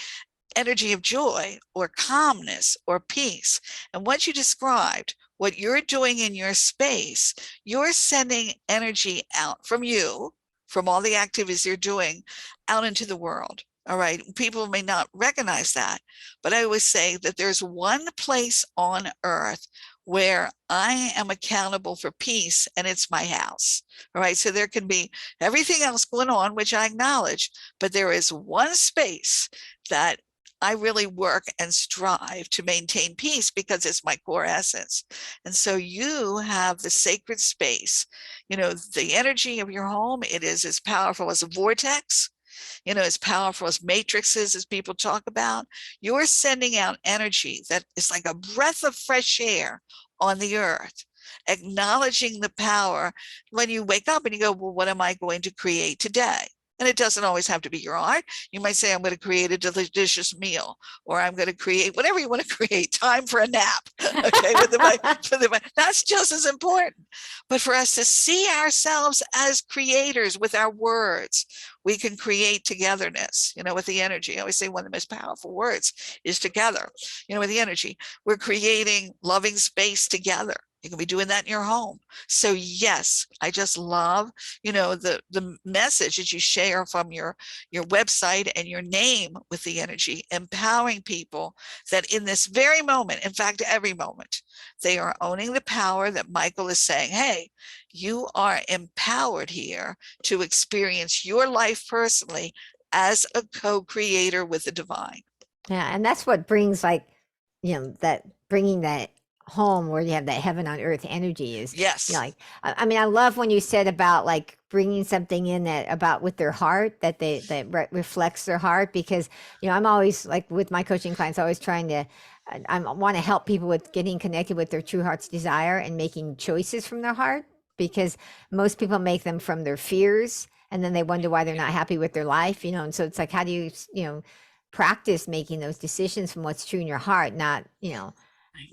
energy of joy or calmness or peace. And what you described, what you're doing in your space, you're sending energy out from you, from all the activities you're doing out into the world. All right, people may not recognize that, but I always say that there's one place on earth where I am accountable for peace, and it's my house. All right, so there can be everything else going on, which I acknowledge, but there is one space that I really work and strive to maintain peace because it's my core essence. And so you have the sacred space, the energy of your home, it is as powerful as a vortex, as powerful as matrices, as people talk about. You're sending out energy that is like a breath of fresh air on the earth, acknowledging the power when you wake up and you go, well, what am I going to create today? And it doesn't always have to be your art. You might say, I'm going to create a delicious meal, or I'm going to create whatever you want to create, time for a nap. Okay, that's just as important. But for us to see ourselves as creators with our words, we can create togetherness, with the energy. I always say one of the most powerful words is together, with the energy. We're creating loving space together. You can be doing that in your home. So yes, I just love, the message that you share from your website and your name with the energy, empowering people that in this very moment, in fact, every moment, they are owning the power that Michael is saying, hey, you are empowered here to experience your life personally as a co-creator with the divine. Yeah, and that's what brings like, that bringing that home where you have that heaven on earth energy is, Yes. like I mean, I love when you said about like bringing something in that about with their heart that reflects their heart because I'm always like with my coaching clients, always trying to I want to help people with getting connected with their true heart's desire and making choices from their heart because most people make them from their fears and then they wonder why they're not happy with their life, and so it's like how do you practice making those decisions from what's true in your heart, not,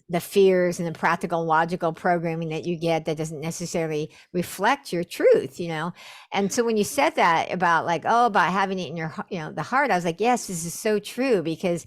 the fears and the practical logical programming that you get that doesn't necessarily reflect your truth, And so when you said that about like, oh, about having it in your, the heart, I was like, yes, this is so true because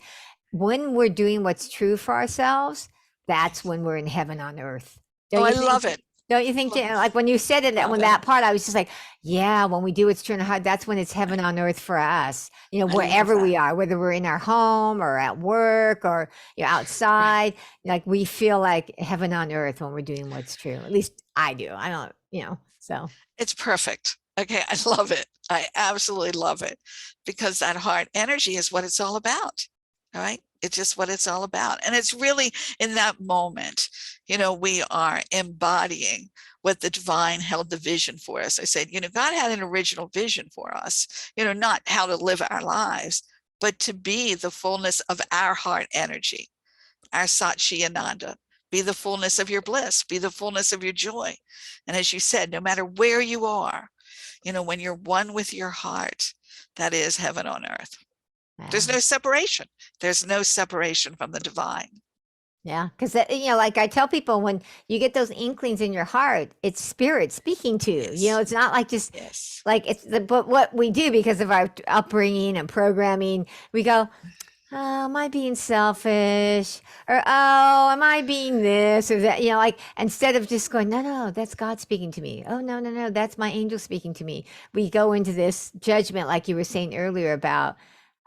when we're doing what's true for ourselves, that's when we're in heaven on earth. Oh, Don't I you love think? it. Don't you think, Jayne? Like when you said it, Love when it. that part, I was just like, yeah, when we do what's true in our heart, that's when it's heaven on earth for us. I love Wherever that. we are, whether we're in our home or at work or Right. outside, like we feel like heaven on earth when we're doing what's true. At least I do. I don't, so It's perfect. Okay. I love it. I absolutely love it because that heart energy is what it's all about. All right. It's just what it's all about. And it's really in that moment, we are embodying what the divine held the vision for us. I said, God had an original vision for us, not how to live our lives, but to be the fullness of our heart energy, our Satchiananda. Be the fullness of your bliss, be the fullness of your joy. And as you said, no matter where you are, when you're one with your heart, that is heaven on earth. There's yeah. no separation. There's no separation from the divine. Yeah, because like I tell people, when you get those inklings in your heart, it's spirit speaking to you. Yes. It's not like just Yes. like but what we do because of our upbringing and programming, we go, oh, am I being selfish? Or oh, am I being this or that? Like instead of just going, no, no, that's God speaking to me. Oh, no, no, no, that's my angel speaking to me. We go into this judgment, like you were saying earlier about,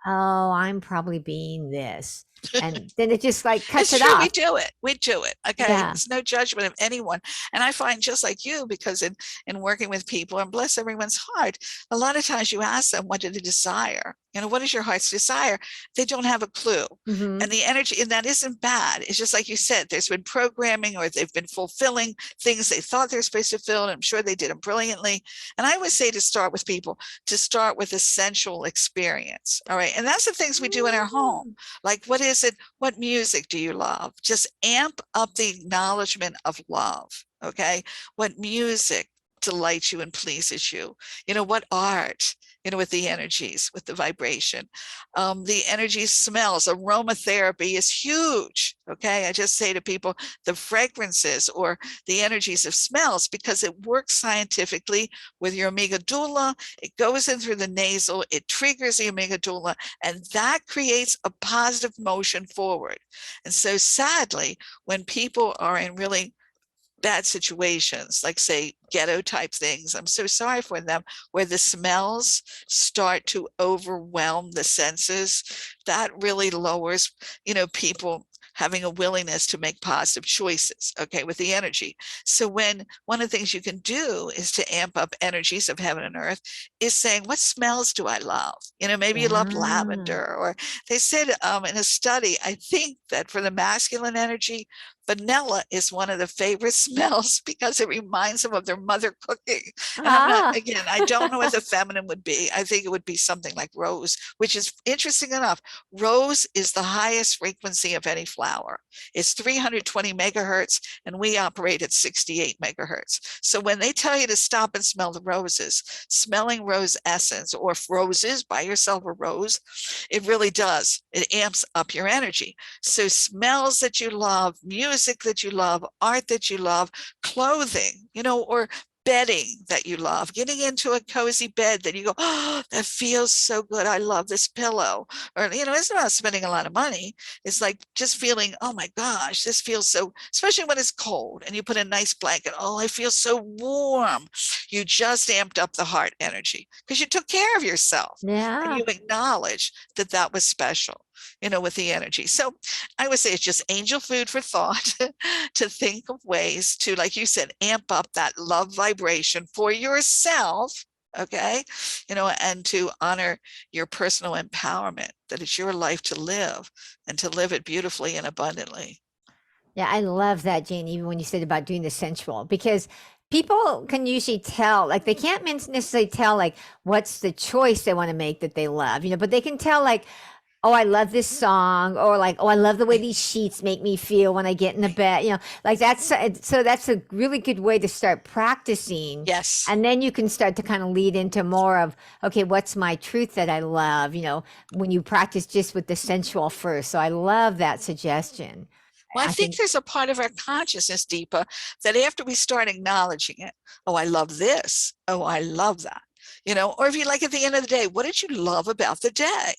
oh, I'm probably being this. And then it just like cuts It's it true. We off. do it. We do it. Okay. Yeah. It's no judgment of anyone. And I find just like you, because in working with people, and bless everyone's heart, a lot of times you ask them, what do they desire? What is your heart's desire? They don't have a clue. Mm-hmm. And the energy, and that isn't bad. It's just like you said, there's been programming or they've been fulfilling things they thought they were supposed to fill. And I'm sure they did them brilliantly. And I would say to start with people, to start with a sensual experience. All right. And that's the things we do in our home. Like, what is it? What music do you love? Just amp up the acknowledgement of love. Okay. What music delights you and pleases you? What art? With the energies, with the vibration, the energy smells. Aromatherapy is huge. Okay. I just say to people, the fragrances or the energies of smells, because it works scientifically with your amygdala. It goes in through the nasal, it triggers the amygdala, and that creates a positive motion forward. And so sadly, when people are in really bad situations, like say ghetto type things, I'm so sorry for them, where the smells start to overwhelm the senses, that really lowers, people having a willingness to make positive choices, okay, with the energy. So when one of the things you can do is to amp up energies of heaven and earth is saying, what smells do I love? Maybe you love Yeah. lavender, or they said in a study, I think that for the masculine energy, vanilla is one of the favorite smells because it reminds them of their mother cooking. And I'm not, Ah. again, I don't know what the feminine would be. I think it would be something like rose, which is interesting enough. Rose is the highest frequency of any flower. It's 320 megahertz, and we operate at 68 megahertz. So when they tell you to stop and smell the roses, smelling rose essence, or if roses, buy yourself a rose, it really does. It amps up your energy. So smells that you love, music that you love, art that you love, clothing, or bedding that you love, getting into a cozy bed that you go, oh, that feels so good. I love this pillow. Or, it's not spending a lot of money. It's like just feeling, oh my gosh, this feels so, especially when it's cold and you put a nice blanket. Oh, I feel so warm. You just amped up the heart energy because you took care of yourself and Yeah. you acknowledge that that was special, with the energy. So I would say it's just angel food for thought to think of ways to, like you said, amp up that love vibration for yourself. Okay. And to honor your personal empowerment, that it's your life to live and to live it beautifully and abundantly. Yeah, I love that, Jane, even when you said about doing the sensual, because people can usually tell, like they can't necessarily tell like what's the choice they want to make that they love, but they can tell like, oh, I love this song, or like, oh, I love the way Right. these sheets make me feel when I get in the Right. bed, like that's so that's a really good way to start practicing. Yes. And then you can start to kind of lead into more of, okay, what's my truth that I love, when you practice just with the sensual first. So I love that suggestion. Well, I I think think, there's a part of our consciousness, Deepa, that after we start acknowledging it, oh, I love this. Oh, I love that. Or if you like at the end of the day, what did you love about the day?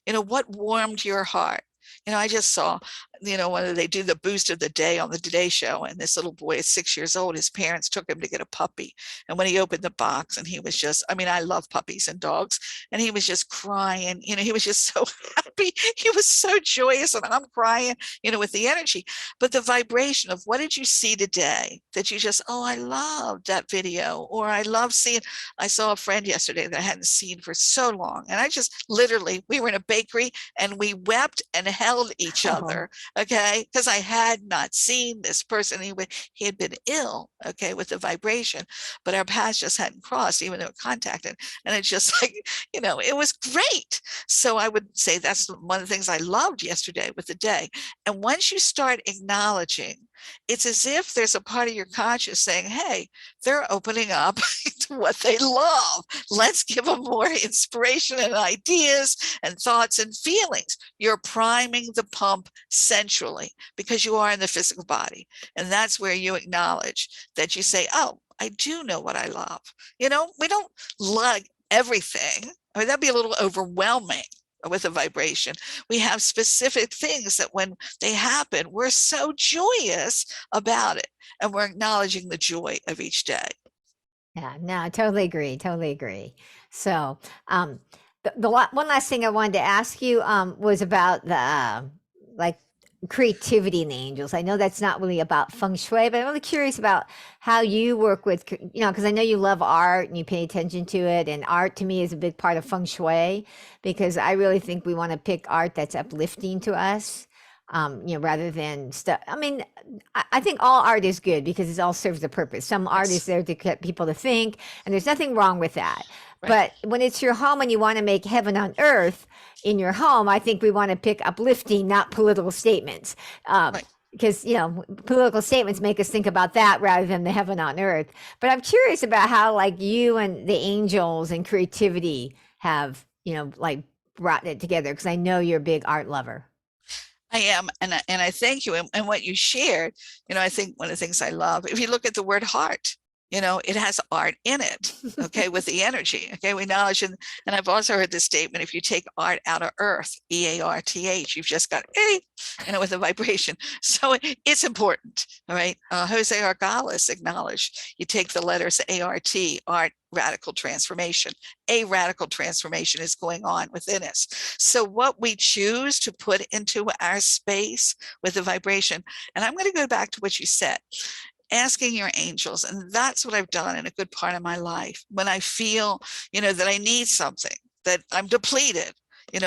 What warmed your heart? I just saw when they do the boost of the day on the Today Show, and this little boy is 6 years old, his parents took him to get a puppy. And when he opened the box, and he was just, I mean, I love puppies and dogs, and he was just crying, he was just so happy. He was so joyous, and I'm crying, with the energy. But the vibration of, what did you see today that you just, oh, I loved that video, or I saw a friend yesterday that I hadn't seen for so long. And I just literally, we were in a bakery and we wept and held each Oh, other. Okay. Because I had not seen this person. He had been ill. Okay. With the vibration, but our paths just hadn't crossed, even though it contacted. And it's just like, it was great. So I would say that's one of the things I loved yesterday with the day. And once you start acknowledging, it's as if there's a part of your conscious saying, hey, they're opening up to what they love. Let's give them more inspiration and ideas and thoughts and feelings. You're priming the pump sensually, because you are in the physical body. And that's where you acknowledge that. You say, oh, I do know what I love. We don't like everything. I mean, that'd be a little overwhelming with a vibration. We have specific things that when they happen, we're so joyous about it, and we're acknowledging the joy of each day. yeah, no, I totally agree. Totally agree. So, one last thing I wanted to ask you was about the like creativity in the angels. I know that's not really about feng shui, but I'm really curious about how you work with, because I know you love art and you pay attention to it. And art to me is a big part of feng shui, because I really think we want to pick art that's uplifting to us. Rather than stuff. I mean, I think all art is good because it all serves a purpose. Some art is Yes. there to get people to think, and there's nothing wrong with that. Right. But when it's your home and you want to make heaven on earth in your home, I think we want to pick uplifting, not political statements. Right. Because political statements make us think about that rather than the heaven on earth. But I'm curious about how, like, you and the angels and creativity have, like, brought it together, because I know you're a big art lover. I am, and I thank you. And what you shared, I think one of the things I love, if you look at the word heart, it has art in it. Okay, with the energy. Okay, we acknowledge, and I've also heard this statement: if you take art out of earth, EARTH, you've just got with a vibration. So it's important. All right, Jose Argalas acknowledged, you take the letters art, radical transformation. A radical transformation is going on within us. So what we choose to put into our space with the vibration, and I'm going to go back to what you said, asking your angels. And that's what I've done in a good part of my life. When I feel, that I need something, that I'm depleted,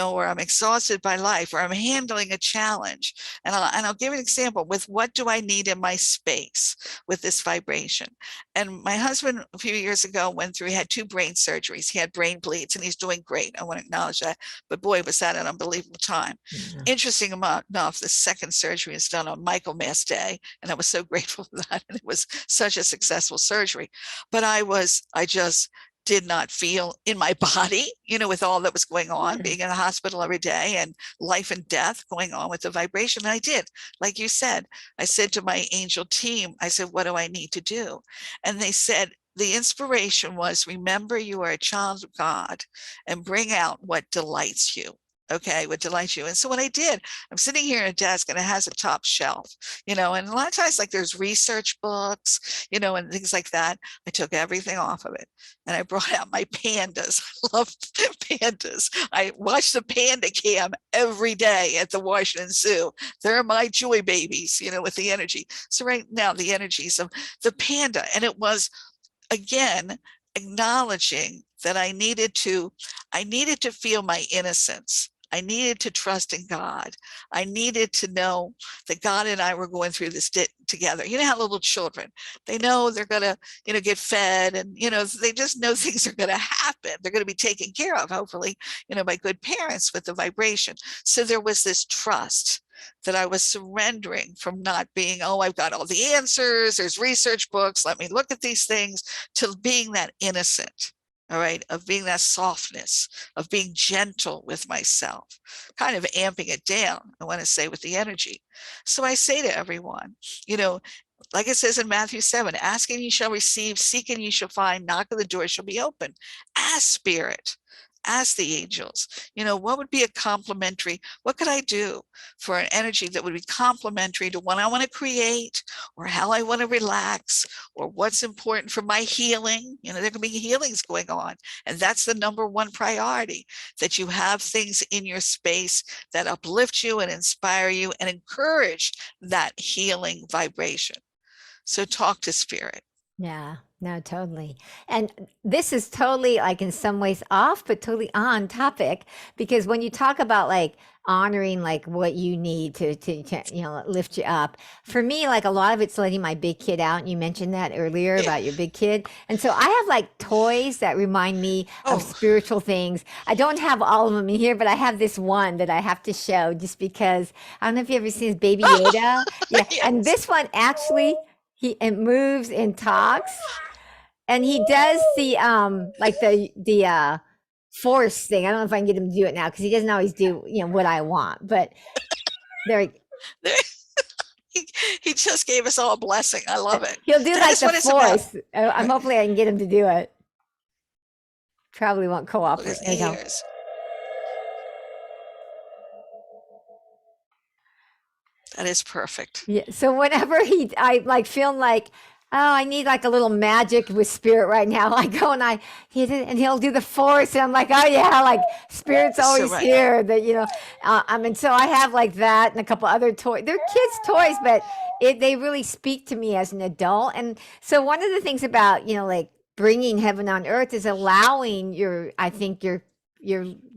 or I'm exhausted by life, or I'm handling a challenge. And I'll give an example with, what do I need in my space with this vibration? And my husband, a few years ago, he had 2 brain surgeries. He had brain bleeds, and he's doing great. I want to acknowledge that. But boy, was that an unbelievable time. Yeah. Interesting enough, the second surgery was done on Michaelmas Day. And I was so grateful for that. And it was such a successful surgery. But I just did not feel in my body, with all that was going on, being in the hospital every day and life and death going on with the vibration. And I did, like you said, I said to my angel team, I said, what do I need to do? And they said, the inspiration was, remember you are a child of God, and bring out what delights you. Okay, what delights you. And so what I did, I'm sitting here at a desk, and it has a top shelf, and a lot of times, like, there's research books, and things like that. I took everything off of it, and I brought out my pandas. I love pandas. I watch the panda cam every day at the Washington Zoo. They're my joy babies, with the energy. So right now, the energies of the panda, and it was, again, acknowledging that I needed to feel my innocence. I needed to trust in God. I needed to know that God and I were going through this together. You know how little children, they know they're going to, get fed, and, they just know things are going to happen. They're going to be taken care of, hopefully, by good parents with the vibration. So there was this trust that I was surrendering from, not being, oh, I've got all the answers, there's research books, let me look at these things, to being that innocent. All right, of being that softness, of being gentle with myself, kind of amping it down, I want to say, with the energy. So I say to everyone, like it says in Matthew 7, ask and you shall receive, seek and you shall find, knock on the door shall be open. Ask, spirit, ask the angels, what would be a complementary, what could I do for an energy that would be complementary to what I want to create, or how I want to relax, or what's important for my healing. There can be healings going on, and that's the number one priority, that you have things in your space that uplift you and inspire you and encourage that healing vibration. So talk to spirit. Yeah, no, totally. And this is totally like in some ways off, but totally on topic, because when you talk about like honoring like what you need to lift you up, for me, like a lot of it's letting my big kid out. And you mentioned that earlier Yeah. about your big kid. And so I have like toys that remind me of Oh, spiritual things. I don't have all of them in here, but I have this one that I have to show just because I don't know if you ever seen his Baby Yoda. Yeah. And yes. this one actually it moves and talks, and he does the like the force thing. I don't know if I can get him to do it now because he doesn't always do what I want, but there he, he just gave us all a blessing. I love it. he'll do That like is the what it's about. force. I'm hopefully I can get him to do it. Probably won't Look at cooperate. his There you go. ears. That is perfect. Yeah. So whenever I like feeling like, oh, I need like a little magic with spirit right now. I go and I hit it, and he'll do the force, and I'm like, oh yeah, like spirit's So always right. here. I mean, so I have like that and a couple other toys. They're kids' toys, but they really speak to me as an adult. And so one of the things about like bringing heaven on earth is allowing I think your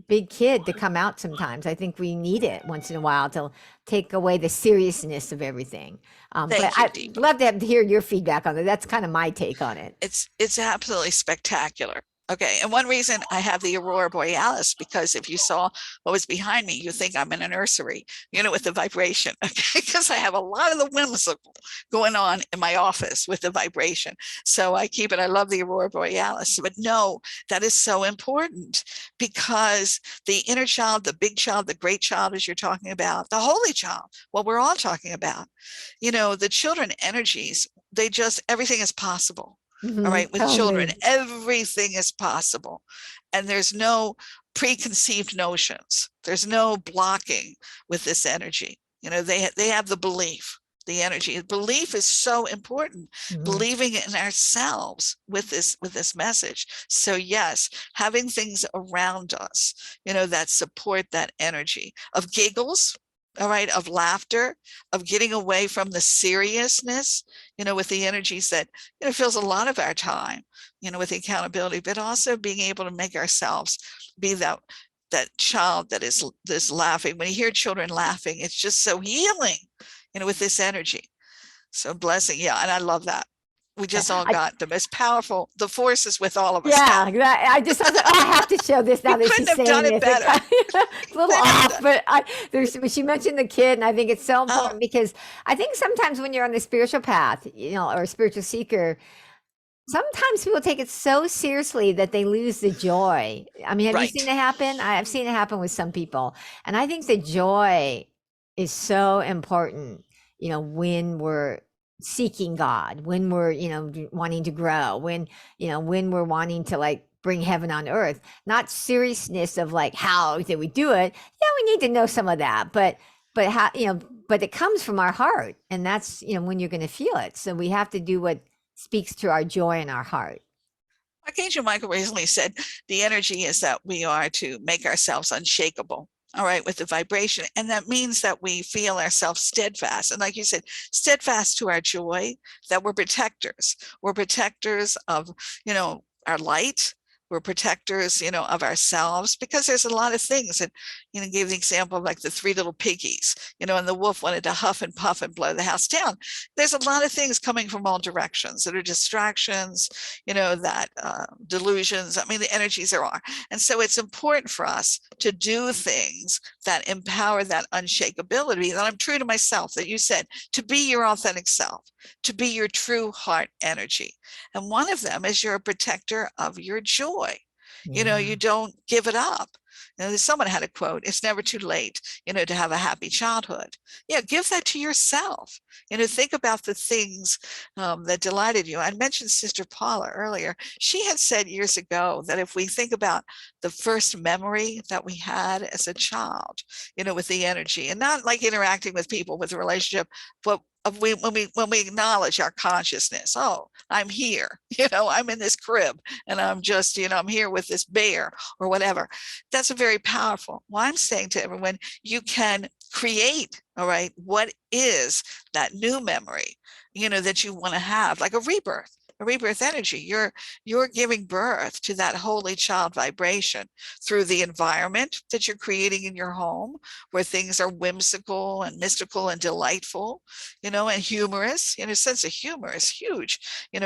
big kid to come out sometimes. I think we need it once in a while to take away the seriousness of everything. But Thank you, I'd Deepa. love to hear your feedback on it. That's kind of my take on it. It's absolutely spectacular. Okay, and one reason I have the aurora borealis, because if you saw what was behind me, you think I'm in a nursery, with the vibration. Okay, because I have a lot of the whimsical going on in my office with the vibration. So I keep it. I love the aurora borealis, but no, that is so important, because the inner child, the big child, the great child, as you're talking about, the holy child, what we're all talking about, the children energies, everything is possible. All right, with children, Totally. everything is possible. And there's no preconceived notions. There's no blocking with this energy. They have the belief, the energy. Belief is so important. Mhm. Believing in ourselves with this message. So yes, having things around us, that support that energy of giggles, all right, of laughter, of getting away from the seriousness, with the energies that, fills a lot of our time, with the accountability, but also being able to make ourselves be that child that is this laughing. When you hear children laughing, it's just so healing, with this energy. So blessing. Yeah. And I love that. We Yeah, just all got the most powerful, the force is with all of us now. I just I was like, oh, I have to show this now You that couldn't she's have done saying it this. better. It's a little off, but she mentioned the kid, and I think it's so Oh, important because I think sometimes when you're on the spiritual path, or a spiritual seeker, sometimes people take it so seriously that they lose the joy. I mean, have you seen right. it happen? I've seen it happen with some people. And I think the joy is so important, when we're seeking God, when we're, wanting to grow, when we're wanting to like bring heaven on earth, not seriousness of like, how did we do it? Yeah, we need to know some of that, but how, but it comes from our heart, and that's, when you're going to feel it. So we have to do what speaks to our joy in our heart. Archangel Michael recently said the energy is that we are to make ourselves unshakable. All right, with the vibration. And that means that we feel ourselves steadfast. And like you said, steadfast to our joy, that we're protectors. We're protectors of, our light. We're protectors, of ourselves, because there's a lot of things. And, gave the example of like the three little piggies, and the wolf wanted to huff and puff and blow the house down. There's a lot of things coming from all directions that are distractions, that delusions. I mean, the energies there are. And so it's important for us to do things that empower that unshakability, that I'm true to myself, that you said, to be your authentic self, to be your true heart energy. And one of them is you're a protector of your joy. Yeah. You don't give it up. Someone had a quote, it's never too late, to have a happy childhood. Yeah, give that to yourself. Think about the things that delighted you. I mentioned Sister Paula earlier. She had said years ago that if we think about the first memory that we had as a child, with the energy, and not like interacting with people with a relationship, but when we acknowledge our consciousness, oh, I'm here, I'm in this crib, and I'm just, I'm here with this bear or whatever. That's a very powerful. Well, I'm saying to everyone, you can create, all right, what is that new memory, that you want to have, like a rebirth energy. You're giving birth to that holy child vibration through the environment that you're creating in your home, where things are whimsical and mystical and delightful, and humorous. Sense of humor is huge,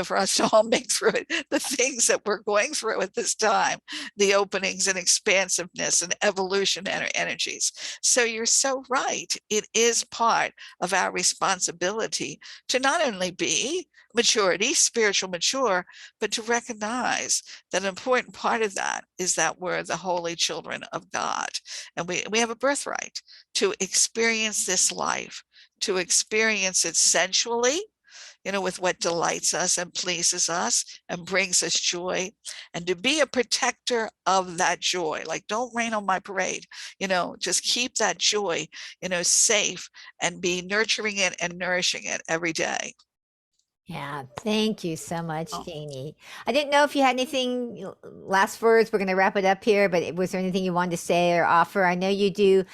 for us to all make through it. The things that we're going through at this time, the openings and expansiveness and evolution energies. So you're so right. It is part of our responsibility to not only be maturity, spiritual mature, but to recognize that an important part of that is that we're the holy children of God. And we have a birthright to experience this life, to experience it sensually, with what delights us and pleases us and brings us joy, and to be a protector of that joy. Like, don't rain on my parade, just keep that joy, safe, and be nurturing it and nourishing it every day. Yeah, thank you so much, Oh, Janie. I didn't know if you had anything, last words. We're going to wrap it up here, but was there anything you wanted to say or offer? I know you do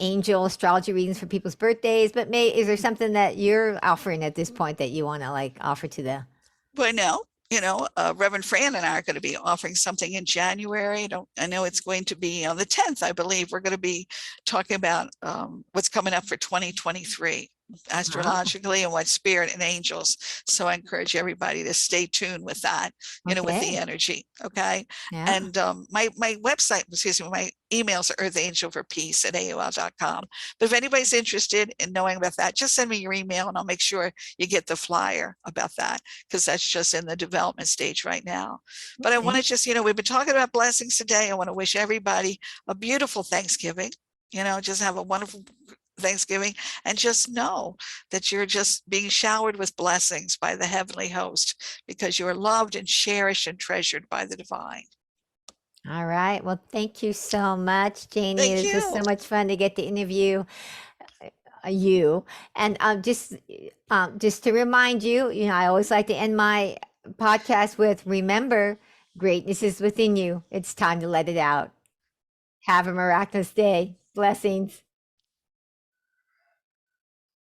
angel astrology readings for people's birthdays, but is there something that you're offering at this point that you want to like offer to the? but no, Reverend Fran and I are going to be offering something in January. I know it's going to be on the 10th, I believe. We're going to be talking about what's coming up for 2023 Oh, astrologically, and what spirit and angels. So I encourage everybody to stay tuned with that, with the okay. energy. Okay. Yeah. And my website, excuse me, my emails are earthangelforpeace@aol.com. But if anybody's interested in knowing about that, just send me your email and I'll make sure you get the flyer about that, because that's just in the development stage right now. But I want Okay. to just, we've been talking about blessings today. I want to wish everybody a beautiful Thanksgiving. Just have a wonderful Thanksgiving, and just know that you're just being showered with blessings by the heavenly host, because you are loved and cherished and treasured by the divine. All right. Well, thank you so much, Janie. Thank This was you. so much fun to get to interview you. And just to remind you, I always like to end my podcast with remember, greatness is within you. It's time to let it out. Have a miraculous day. Blessings.